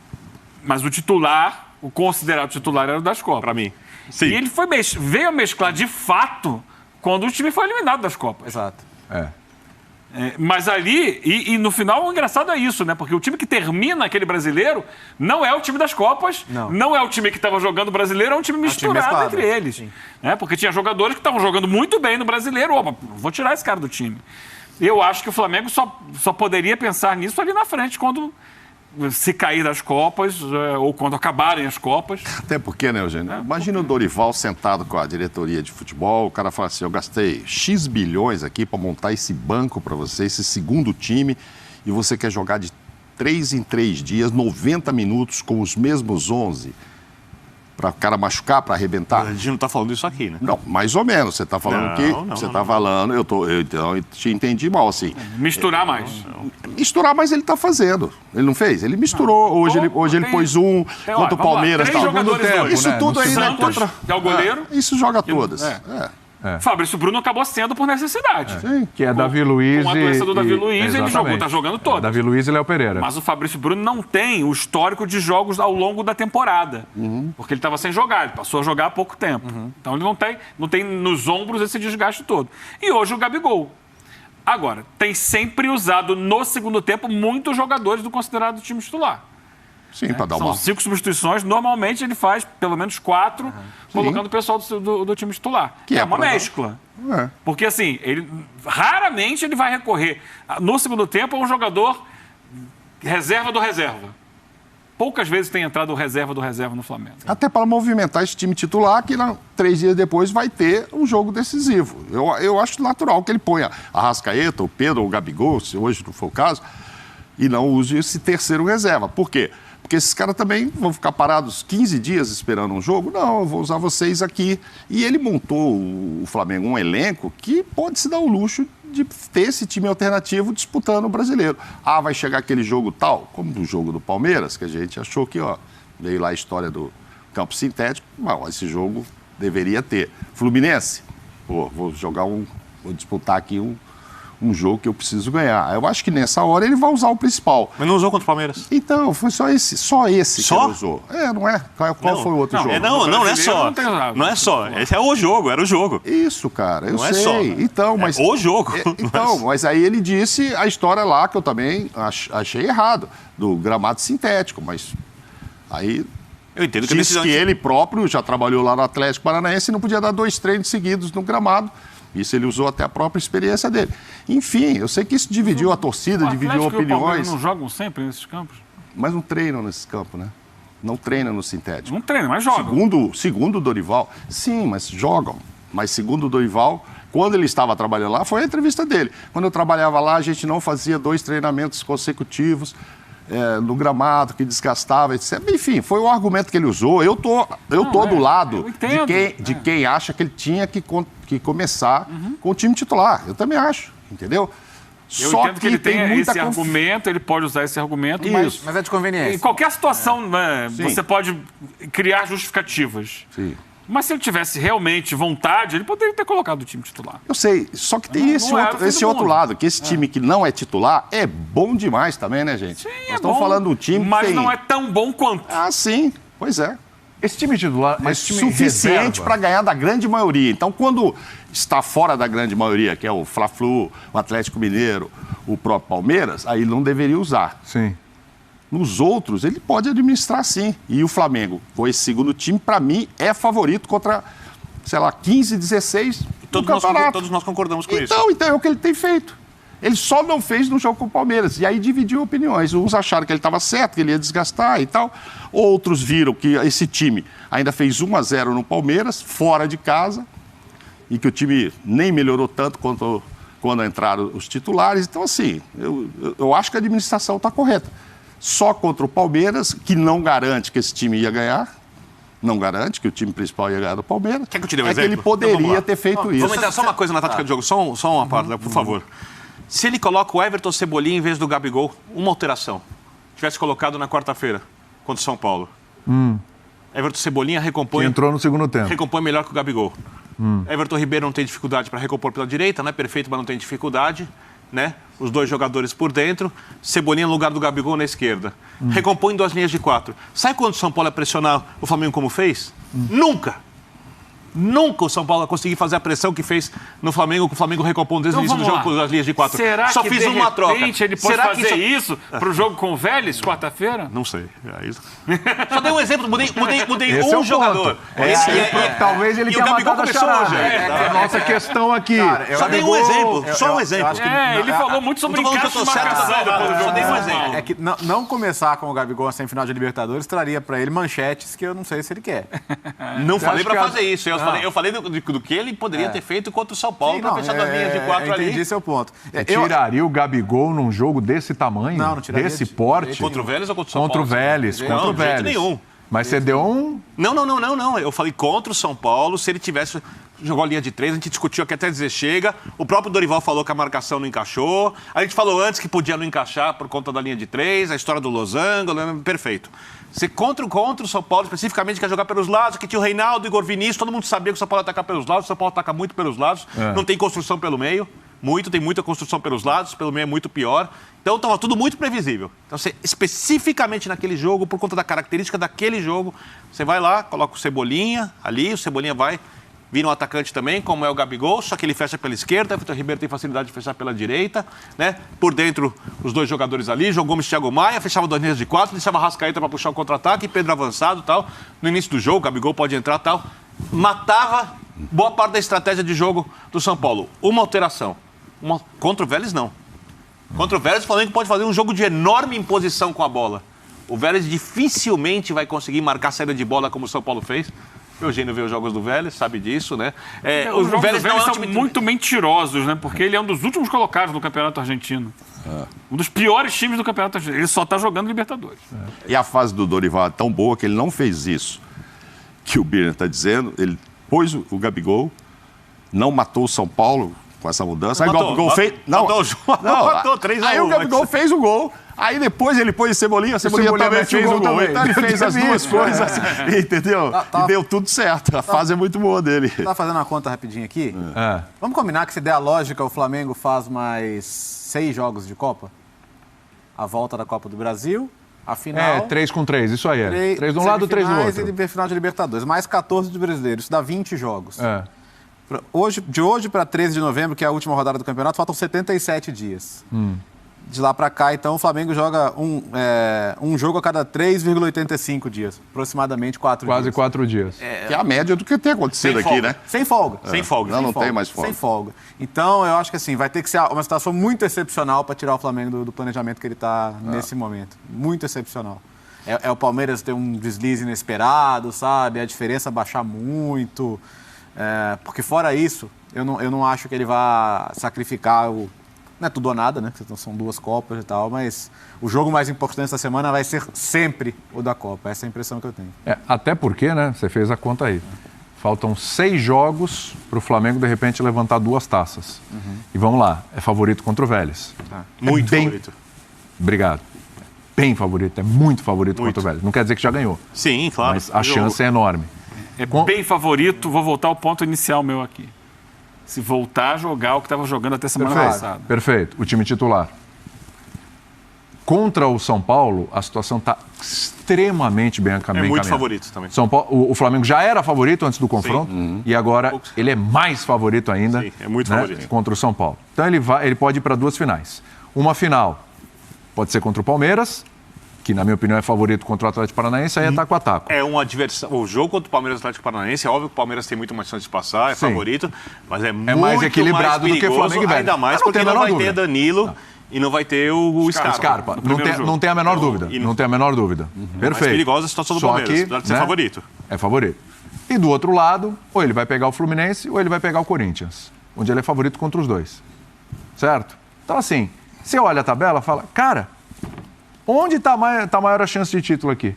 Mas o titular, o considerado titular era o das Copas. Para mim. Sim. E ele veio a mesclar de fato quando o time foi eliminado das Copas. Exato. Mas ali, e no final o engraçado é isso, né? Porque o time que termina aquele brasileiro não é o time das Copas, não é o time que estava jogando o brasileiro, é um time misturado entre eles. Né? Porque tinha jogadores que estavam jogando muito bem no brasileiro. Opa, vou tirar esse cara do time. Eu acho que o Flamengo só poderia pensar nisso ali na frente, quando se cair das Copas ou quando acabarem as Copas. Até porque, né, Eugênio? Imagina o Dorival sentado com a diretoria de futebol, o cara fala assim, eu gastei X bilhões aqui para montar esse banco para você, esse segundo time, e você quer jogar de 3 em 3 dias, 90 minutos com os mesmos 11, para o cara machucar, para arrebentar? A gente não está falando isso aqui, né? Não, mais ou menos. Você está falando você está falando, eu te entendi mal, assim. Misturar mais. Misturar, mas ele está fazendo. Ele não fez? Ele misturou. Hoje ele pôs contra o Palmeiras. Três jogadores tempo, hoje. Isso né? tudo aí, né? Santos, que é o goleiro. Isso joga todas. Fabrício Bruno acabou sendo por necessidade. Sim. Que é Davi Luiz. Com a doença do Davi Luiz, ele exatamente. tá jogando todo. Davi Luiz e Léo Pereira. Mas o Fabrício Bruno não tem o histórico de jogos ao longo da temporada. Porque ele estava sem jogar, ele passou a jogar há pouco tempo. Então ele não tem nos ombros esse desgaste todo. E hoje o Gabigol. Agora, tem sempre usado no segundo tempo muitos jogadores do considerado time titular. Sim, para dar São uma... 5 substituições, normalmente ele faz pelo menos 4, colocando o pessoal do time titular. Que é é uma pra dar- mescla. É. Porque assim, raramente ele vai recorrer no segundo tempo a um jogador reserva do reserva. Poucas vezes tem entrado o reserva do reserva no Flamengo. Até para movimentar esse time titular, que 3 dias depois vai ter um jogo decisivo. Eu acho natural que ele ponha a Arrascaeta, o Pedro, o Gabigol, se hoje não for o caso, e não use esse terceiro reserva. Por quê? Porque esses caras também vão ficar parados 15 dias esperando um jogo. Não, eu vou usar vocês aqui. E ele montou, o Flamengo, um elenco que pode se dar o luxo de ter esse time alternativo disputando o brasileiro. Ah, vai chegar aquele jogo tal, como o jogo do Palmeiras, que a gente achou que, veio lá a história do campo sintético. Não, esse jogo deveria ter. Fluminense, vou disputar aqui um jogo que eu preciso ganhar. Eu acho que nessa hora ele vai usar o principal. Mas não usou contra o Palmeiras. Então, foi só esse Só? que ele usou. Não é? Qual foi o outro jogo? Não é só. Não é só. Esse é o jogo, era o jogo. Isso, cara, eu Não é sei. só. Então, mas... É o jogo. Então, mas aí ele disse a história lá que eu também achei errado, do gramado sintético, mas aí... Eu entendo que Diz que ele próprio já trabalhou lá no Atlético Paranaense e não podia dar 2 treinos seguidos no gramado. Isso ele usou até a própria experiência dele. Enfim, eu sei que isso dividiu a torcida, dividiu Atlético e o Palmeiras opiniões, não jogam sempre nesses campos? mas não treinam nesse campo, né? Não treinam no sintético. Não treina, mas jogam. Segundo o Dorival, sim, mas jogam. Mas segundo o Dorival, quando ele estava trabalhando lá, foi a entrevista dele. Quando eu trabalhava lá, a gente não fazia 2 treinamentos consecutivos no gramado, que desgastava, etc. Enfim, foi o argumento que ele usou. Eu tô do lado de quem acha que ele tinha que começar com o time titular. Eu também acho, entendeu? Eu entendo que ele tem esse argumento, ele pode usar esse argumento, mas Mas é de conveniência. em qualquer situação você pode criar justificativas. Sim. Mas se ele tivesse realmente vontade, ele poderia ter colocado o time titular. Eu sei, só que tem esse outro lado, que esse time que não é titular é bom demais também, né, gente? Sim, Nós estamos falando de um time mas que tem... não é tão bom quanto. Ah, sim, pois é. Esse time titular, Mas esse time suficiente reserva, para ganhar da grande maioria. Então, quando está fora da grande maioria, que é o Fla-Flu, o Atlético Mineiro, o próprio Palmeiras, aí ele não deveria usar. Sim. Nos outros, ele pode administrar sim. E o Flamengo, foi esse segundo time, para mim, é favorito contra, 15, 16 do campeonato. Todos nós concordamos com isso. Então é o que ele tem feito. Ele só não fez no jogo com o Palmeiras. E aí dividiu opiniões. Uns acharam que ele estava certo, que ele ia desgastar e tal. Outros viram que esse time ainda fez 1-0 no Palmeiras, fora de casa, e que o time nem melhorou tanto quanto quando entraram os titulares. Então, assim, eu acho que a administração está correta. Só contra o Palmeiras, que não garante que esse time ia ganhar, não garante que o time principal ia ganhar do Palmeiras. Quer que eu te dê um que exemplo? ele poderia ter feito isso. Vamos entrar só uma coisa na tática de jogo, só uma parte, por favor. Se ele coloca o Everton Cebolinha em vez do Gabigol, uma alteração. Tivesse colocado na quarta-feira contra o São Paulo. Everton Cebolinha que recompõe entrou no segundo tempo. melhor que o Gabigol. Everton Ribeiro não tem dificuldade para recompor pela direita, né? Perfeito, mas não tem dificuldade, né? Os 2 jogadores por dentro, Cebolinha no lugar do Gabigol na esquerda. Recompõe 2 linhas de 4. Sabe quando o São Paulo ia pressionar o Flamengo como fez? Nunca! Nunca o São Paulo vai conseguir fazer a pressão que fez no Flamengo, que o Flamengo recompõe desde o início do jogo com as linhas de 4. Será Só que fiz de uma troca. repente ele pode fazer isso pro jogo com o Vélez, quarta-feira? Não sei. Só dei um exemplo, mudei Esse é um o jogador. ponto. Talvez ele tenha matado a charada. É a nossa questão aqui. Cara, Só dei um exemplo, só um exemplo. Ele falou muito sobre encaixe de marcação depois do jogo. Só dei um exemplo. É que não começar com o Gabigol na semifinal de Libertadores traria pra ele manchetes que eu não sei se ele quer. Não falei pra que fazer isso. Eu falei do que ele poderia ter feito contra o São Paulo pra fechar das linhas de 4 ali. Entendi seu ponto. Tiraria o Gabigol num jogo desse tamanho? Não tiraria desse porte? Contra o Vélez ou contra o São Paulo? Contra o Vélez, contra o de jeito Vélez. nenhum. Mas você deu um... Não. Eu falei contra o São Paulo, se ele tivesse... Jogou a linha de 3, a gente discutiu aqui até dizer chega. O próprio Dorival falou que a marcação não encaixou. A gente falou antes que podia não encaixar por conta da linha de 3, a história do losango, perfeito. Você contra o São Paulo, especificamente, quer jogar pelos lados, que tinha o Reinaldo, Igor Vinícius, todo mundo sabia que o São Paulo ia atacar pelos lados, o São Paulo ataca muito pelos lados, não tem construção pelo meio, tem muita construção pelos lados, pelo meio é muito pior. Então estava tudo muito previsível. Então, você, especificamente naquele jogo, por conta da característica daquele jogo, você vai lá, coloca o Cebolinha ali, o Cebolinha vai... Vira um atacante também, como é o Gabigol, só que ele fecha pela esquerda, o Vitor Ribeiro tem facilidade de fechar pela direita, né? Por dentro, os dois jogadores ali, João Gomes e Thiago Maia, fechava 2 linhas de 4, deixava a Rascaeta para puxar o contra-ataque, Pedro avançado e tal. No início do jogo, o Gabigol pode entrar e tal. Matava boa parte da estratégia de jogo do São Paulo. Uma alteração. Contra o Vélez, não. Contra o Vélez, o Flamengo pode fazer um jogo de enorme imposição com a bola. O Vélez dificilmente vai conseguir marcar saída de bola como o São Paulo fez. O Eugênio vê os jogos do Vélez, sabe disso, né? Os jogos do Vélez são muito mentirosos, né? Porque ele é um dos últimos colocados no Campeonato Argentino. Um dos piores times do Campeonato Argentino. Ele só está jogando Libertadores. E a fase do Dorival é tão boa que ele não fez isso que o Birner está dizendo. Ele pôs o Gabigol, não matou o São Paulo com essa mudança. Aí o Gabigol fez... Matou 3-1. Aí o Gabigol fez o gol. Aí depois ele pôs o Cebolinha também fez o gol também. Então ele fez as duas coisas, entendeu? E deu tudo certo. A fase é muito boa dele. Tá fazendo uma conta rapidinho aqui? Vamos combinar que se der a lógica, o Flamengo faz mais 6 jogos de Copa? A volta da Copa do Brasil, a final... 3 com 3, isso aí 3 de um lado, 3 do outro. E final de Libertadores, mais 14 de brasileiro, isso dá 20 jogos. De hoje para 13 de novembro, que é a última rodada do campeonato, faltam 77 dias. De lá para cá, então, o Flamengo joga um jogo a cada 3,85 dias. Aproximadamente 4 dias. Quase 4 dias. Que é a média do que tem acontecido aqui, né? Sem folga. Sem folga. Não tem mais folga. Sem folga. Então, eu acho que assim, vai ter que ser uma situação muito excepcional para tirar o Flamengo do planejamento que ele está nesse momento. Muito excepcional. É o Palmeiras ter um deslize inesperado, sabe? A diferença baixar muito. Porque fora isso, eu não acho que ele vá sacrificar o... Não é tudo ou nada, né? São 2 Copas e tal, mas o jogo mais importante da semana vai ser sempre o da Copa. Essa é a impressão que eu tenho. Até porque, né? Você fez a conta aí. Faltam 6 jogos para o Flamengo, de repente, levantar 2 taças. E vamos lá, é favorito contra o Vélez. Muito favorito. Obrigado. Bem favorito, é muito favorito contra o Vélez. Não quer dizer que já ganhou. Sim, claro. Mas a chance é enorme. Bem favorito, vou voltar ao ponto inicial meu aqui. Se voltar a jogar o que estava jogando até semana passada. Perfeito. O time titular. Contra o São Paulo, a situação está extremamente bem encaminhada. É muito favorito também. O Flamengo já era favorito antes do confronto e agora ele é mais favorito ainda. Sim, é muito favorito. Contra o São Paulo. Então ele pode ir para 2 finais. Uma final pode ser contra o Palmeiras, que na minha opinião é favorito contra o Atlético Paranaense, aí é taco a taco. É uma adversário. O jogo contra o Palmeiras e o Atlético Paranaense, é óbvio que o Palmeiras tem muito mais chance de passar, é favorito, mas é muito mais equilibrado mais do que o Flamengo e Vélez. Ainda mais porque não vai ter Danilo e não vai ter o Scarpa. Não tem a menor dúvida. Não tem a menor dúvida. Perfeito. Mais perigosa a situação do Palmeiras, apesar de ser favorito. É favorito. E do outro lado, ou ele vai pegar o Fluminense ou ele vai pegar o Corinthians, onde ele é favorito contra os dois. Certo? Então, assim, você olha a tabela e fala, cara, onde está maior a chance de título aqui?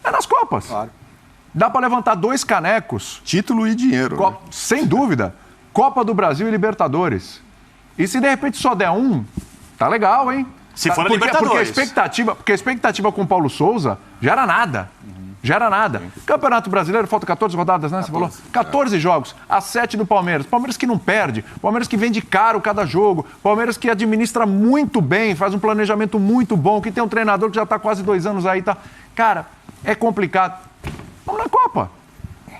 É nas Copas. Claro. Dá para levantar 2 canecos. Título e dinheiro. Né? Sem dúvida. Copa do Brasil e Libertadores. E se de repente só der um, tá legal, hein? Se for a Libertadores. Porque a expectativa com o Paulo Souza já era nada. Já era nada. Campeonato Brasileiro, falta 14 rodadas, né? 14, você falou? 14 jogos, a 7 do Palmeiras. Palmeiras que não perde, Palmeiras que vende caro cada jogo, Palmeiras que administra muito bem, faz um planejamento muito bom, que tem um treinador que já está quase 2 anos aí, tá? Cara, é complicado. Vamos na Copa.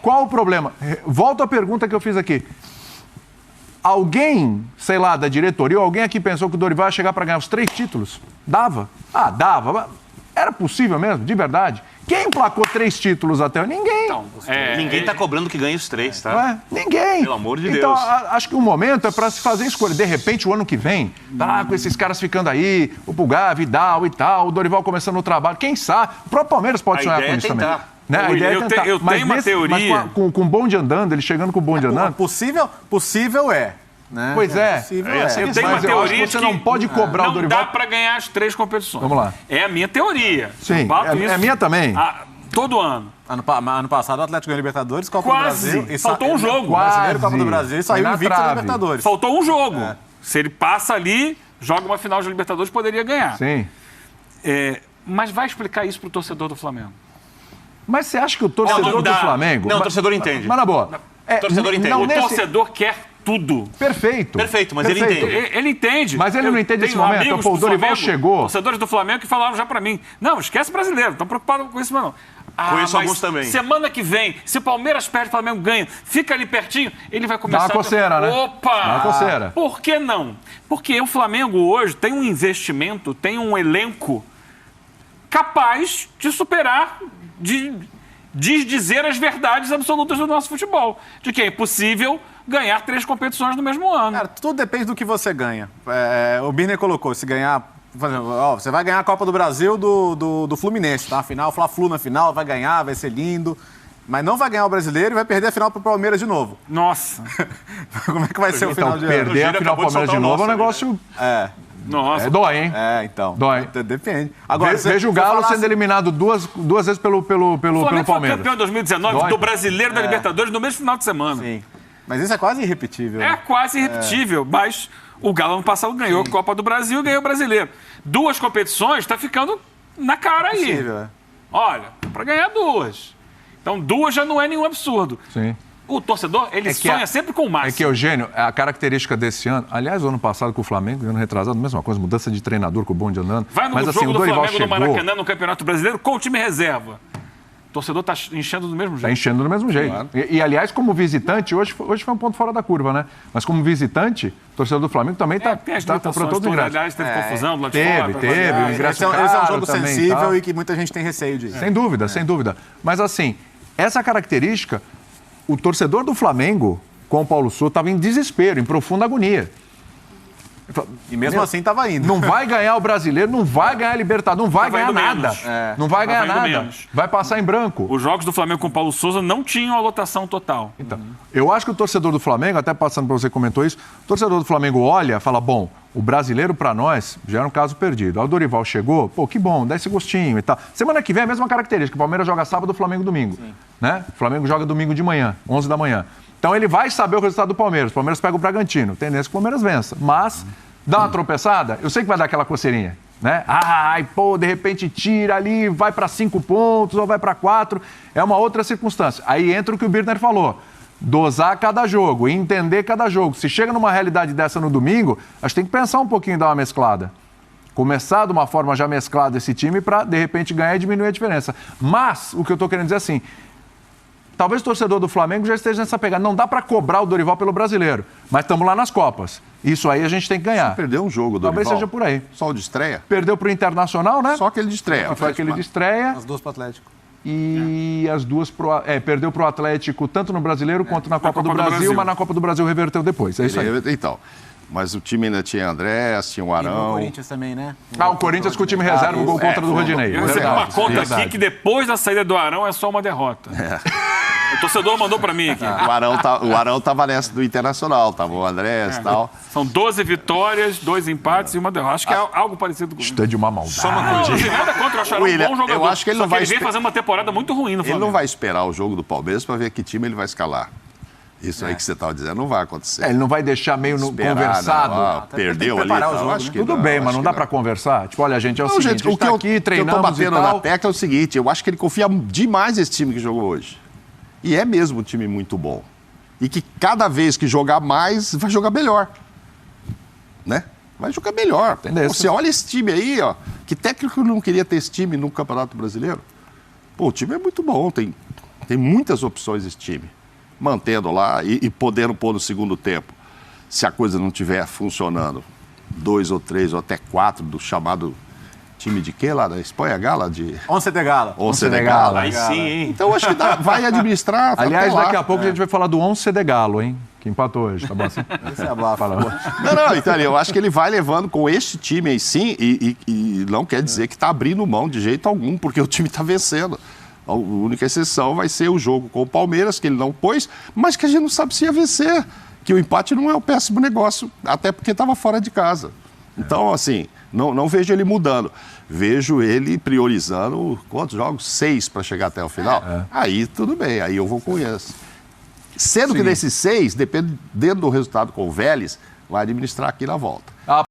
Qual o problema? Volto à pergunta que eu fiz aqui. Alguém, sei lá, da diretoria, ou alguém aqui pensou que o Dorival ia chegar para ganhar os 3 títulos? Dava? Ah, dava. Era possível mesmo, de verdade? Quem emplacou 3 títulos até? Ninguém. Então, ninguém tá cobrando que ganhe os 3, tá? Não é? Ninguém. Pelo amor de então, Deus. Acho que o momento é para se fazer escolha. De repente, o ano que vem, com esses caras ficando aí, o Pulgar, Vidal e tal, o Dorival começando o trabalho. Quem sabe? O próprio Palmeiras pode sonhar com isso também. Né? A ideia é tentar. Eu tenho uma teoria. Mas com o bonde andando, ele chegando com o bonde andando. Possível é. Né? Pois é. Possível Eu tenho uma teoria que você não pode cobrar o Dorival. Não dá para ganhar as 3 competições. Vamos lá. É a minha teoria. Sim, é a minha também. Todo ano. Ano passado o Atlético ganhou Libertadores, Copa Quase. do Brasil. Faltou um jogo. Brasileiro, Copa do Brasil e saiu invicto na Libertadores. Faltou um jogo. Se ele passa ali, joga uma final de Libertadores, poderia ganhar. Sim. Mas vai explicar isso pro torcedor do Flamengo. Mas você acha que o torcedor do Flamengo... Não, o torcedor entende. Mas na boa. O torcedor entende. O torcedor quer tudo. Perfeito, mas ele entende. Ele entende. Mas ele não entende esse momento. Pô, o Dorival chegou... Torcedores do Flamengo que falaram já pra mim. Não, esquece brasileiro, estão preocupados com isso, mas não. Conheço alguns também. Semana que vem, se o Palmeiras perde, o Flamengo ganha, fica ali pertinho, ele vai começar... Dá uma coceira, né? Opa! Dá uma coceira. Por que não? Porque o Flamengo hoje tem um investimento, tem um elenco capaz de superar, de dizer as verdades absolutas do nosso futebol. De que é impossível ganhar 3 competições no mesmo ano. Cara, tudo depende do que você ganha. O Birner colocou, se ganhar... você vai ganhar a Copa do Brasil do Fluminense, tá? Afinal, Fla-Flu na final, vai ganhar, vai ser lindo. Mas não vai ganhar o Brasileiro e vai perder a final pro Palmeiras de novo. Nossa. Como é que vai ser o final de ano? Perder a final pro Palmeiras de novo é um negócio... Nossa. Dói, hein? Então. Dói. Depende. Agora, veja o Galo sendo eliminado duas vezes pelo Palmeiras. Foi campeão em 2019 do Brasileiro da Libertadores no mesmo final de semana. Sim. Mas isso é quase irrepetível. É quase irrepetível, mas o Galo ano passado ganhou a Copa do Brasil e ganhou o Brasileiro. 2 competições, tá ficando na cara aí. Possível, Olha, para ganhar 2. Então 2 já não é nenhum absurdo. Sim. O torcedor, ele sonha sempre com o máximo. É que, Eugênio, a característica desse ano... Aliás, o ano passado com o Flamengo, ano retrasado, mesma coisa, mudança de treinador com o bonde andando. Vai no mas, jogo assim, do Dorival Flamengo no Maracanã, no Campeonato Brasileiro, com o time reserva. O torcedor está enchendo do mesmo jeito. Está enchendo do mesmo jeito. Claro. E, aliás, como visitante, hoje foi um ponto fora da curva, né? Mas como visitante, o torcedor do Flamengo também está para todos os ingressos. Aliás, teve confusão do lado de fora. Teve. O ingresso esse é um jogo sensível e que muita gente tem receio disso. Sem dúvida, sem dúvida. Mas, assim, essa característica... O torcedor do Flamengo, com o Paulo Souza, estava em desespero, em profunda agonia. E mesmo assim estava indo. Não vai ganhar o Brasileiro, não vai ganhar a Libertadores, não vai ganhar nada. Não vai ganhar nada. Vai passar em branco. Os jogos do Flamengo com o Paulo Souza não tinham a lotação total. Então, eu acho que o torcedor do Flamengo, até passando para você comentou isso, o torcedor do Flamengo olha e fala, bom, o Brasileiro para nós já era um caso perdido. O Dorival chegou, pô, que bom, dá esse gostinho e tal. Semana que vem é a mesma característica, o Palmeiras joga sábado, o Flamengo domingo. Né? O Flamengo joga domingo de manhã, 11 da manhã. Então ele vai saber o resultado do Palmeiras. O Palmeiras pega o Bragantino, tendência que o Palmeiras vença. Mas... Dá uma tropeçada, eu sei que vai dar aquela coceirinha, né? De repente tira ali, vai para 5 pontos ou vai para 4, é uma outra circunstância. Aí entra o que o Birner falou, dosar cada jogo, entender cada jogo. Se chega numa realidade dessa no domingo, a gente tem que pensar um pouquinho, dar uma mesclada. Começar de uma forma já mesclada esse time para, de repente, ganhar e diminuir a diferença. Mas, o que eu estou querendo dizer assim, talvez o torcedor do Flamengo já esteja nessa pegada. Não dá para cobrar o Dorival pelo Brasileiro, mas estamos lá nas Copas. Isso aí a gente tem que ganhar. Você perdeu um jogo, Dorival. Talvez seja por aí. Só o de estreia? Perdeu para o Internacional, né? Só aquele de estreia. Foi aquele de estreia. As 2 para o Atlético. E as 2 perdeu para o Atlético tanto no Brasileiro quanto na Copa do Brasil, mas na Copa do Brasil reverteu depois. É isso aí. Então, mas o time ainda tinha Andrés, tinha o Arão. E o Corinthians também, né? O Corinthians com o time reserva, o gol contra do Rodinei. Eu recebi uma conta aqui que depois da saída do Arão é só uma derrota. O torcedor mandou pra mim aqui. O Arão tava nessa do Internacional, tava o Andrés e tal. São 12 vitórias, 2 empates e uma derrota. Acho que é algo parecido com isso. Está de uma maldade. Só uma coisa. Não tem nada contra, eu acho um bom jogador. Eu acho que ele não vai vem fazendo uma temporada muito ruim no Flamengo. Ele não vai esperar o jogo do Palmeiras para ver que time ele vai escalar. Isso aí que você estava dizendo não vai acontecer. Ele não vai deixar meio conversado. Perdeu ali. Tudo bem, mas não dá para conversar. Tipo, olha, gente, é o seguinte, a gente tá aqui, treinamos eu tô batendo e tal. na tecla é o seguinte, eu acho que ele confia demais nesse time que jogou hoje. E é mesmo um time muito bom. E que cada vez que jogar mais, vai jogar melhor. Né? Vai jogar melhor. Você olha esse time aí, ó. Que técnico não queria ter esse time no Campeonato Brasileiro? Pô, o time é muito bom. Tem Tem muitas opções esse time. Mantendo lá e podendo pôr no segundo tempo. Se a coisa não estiver funcionando, 2 ou 3 ou até 4 do chamado time de quê lá da Espanha? Gala? Once de Gala. Once de Gala. Aí sim, hein? Então acho que vai administrar. Aliás, até lá. daqui a pouco a gente vai falar do Once de Galo, hein? Que empatou hoje, tá bom assim? Esse é abafa. Não, então eu acho que ele vai levando com este time aí sim e não quer dizer que está abrindo mão de jeito algum, porque o time está vencendo. A única exceção vai ser o jogo com o Palmeiras, que ele não pôs, mas que a gente não sabe se ia vencer. Que o empate não é um péssimo negócio, até porque estava fora de casa. Então, assim, não vejo ele mudando. Vejo ele priorizando, quantos jogos? 6 para chegar até o final. Aí tudo bem, aí eu vou com esse. Sendo que nesses 6, dependendo do resultado com o Vélez, vai administrar aqui na volta.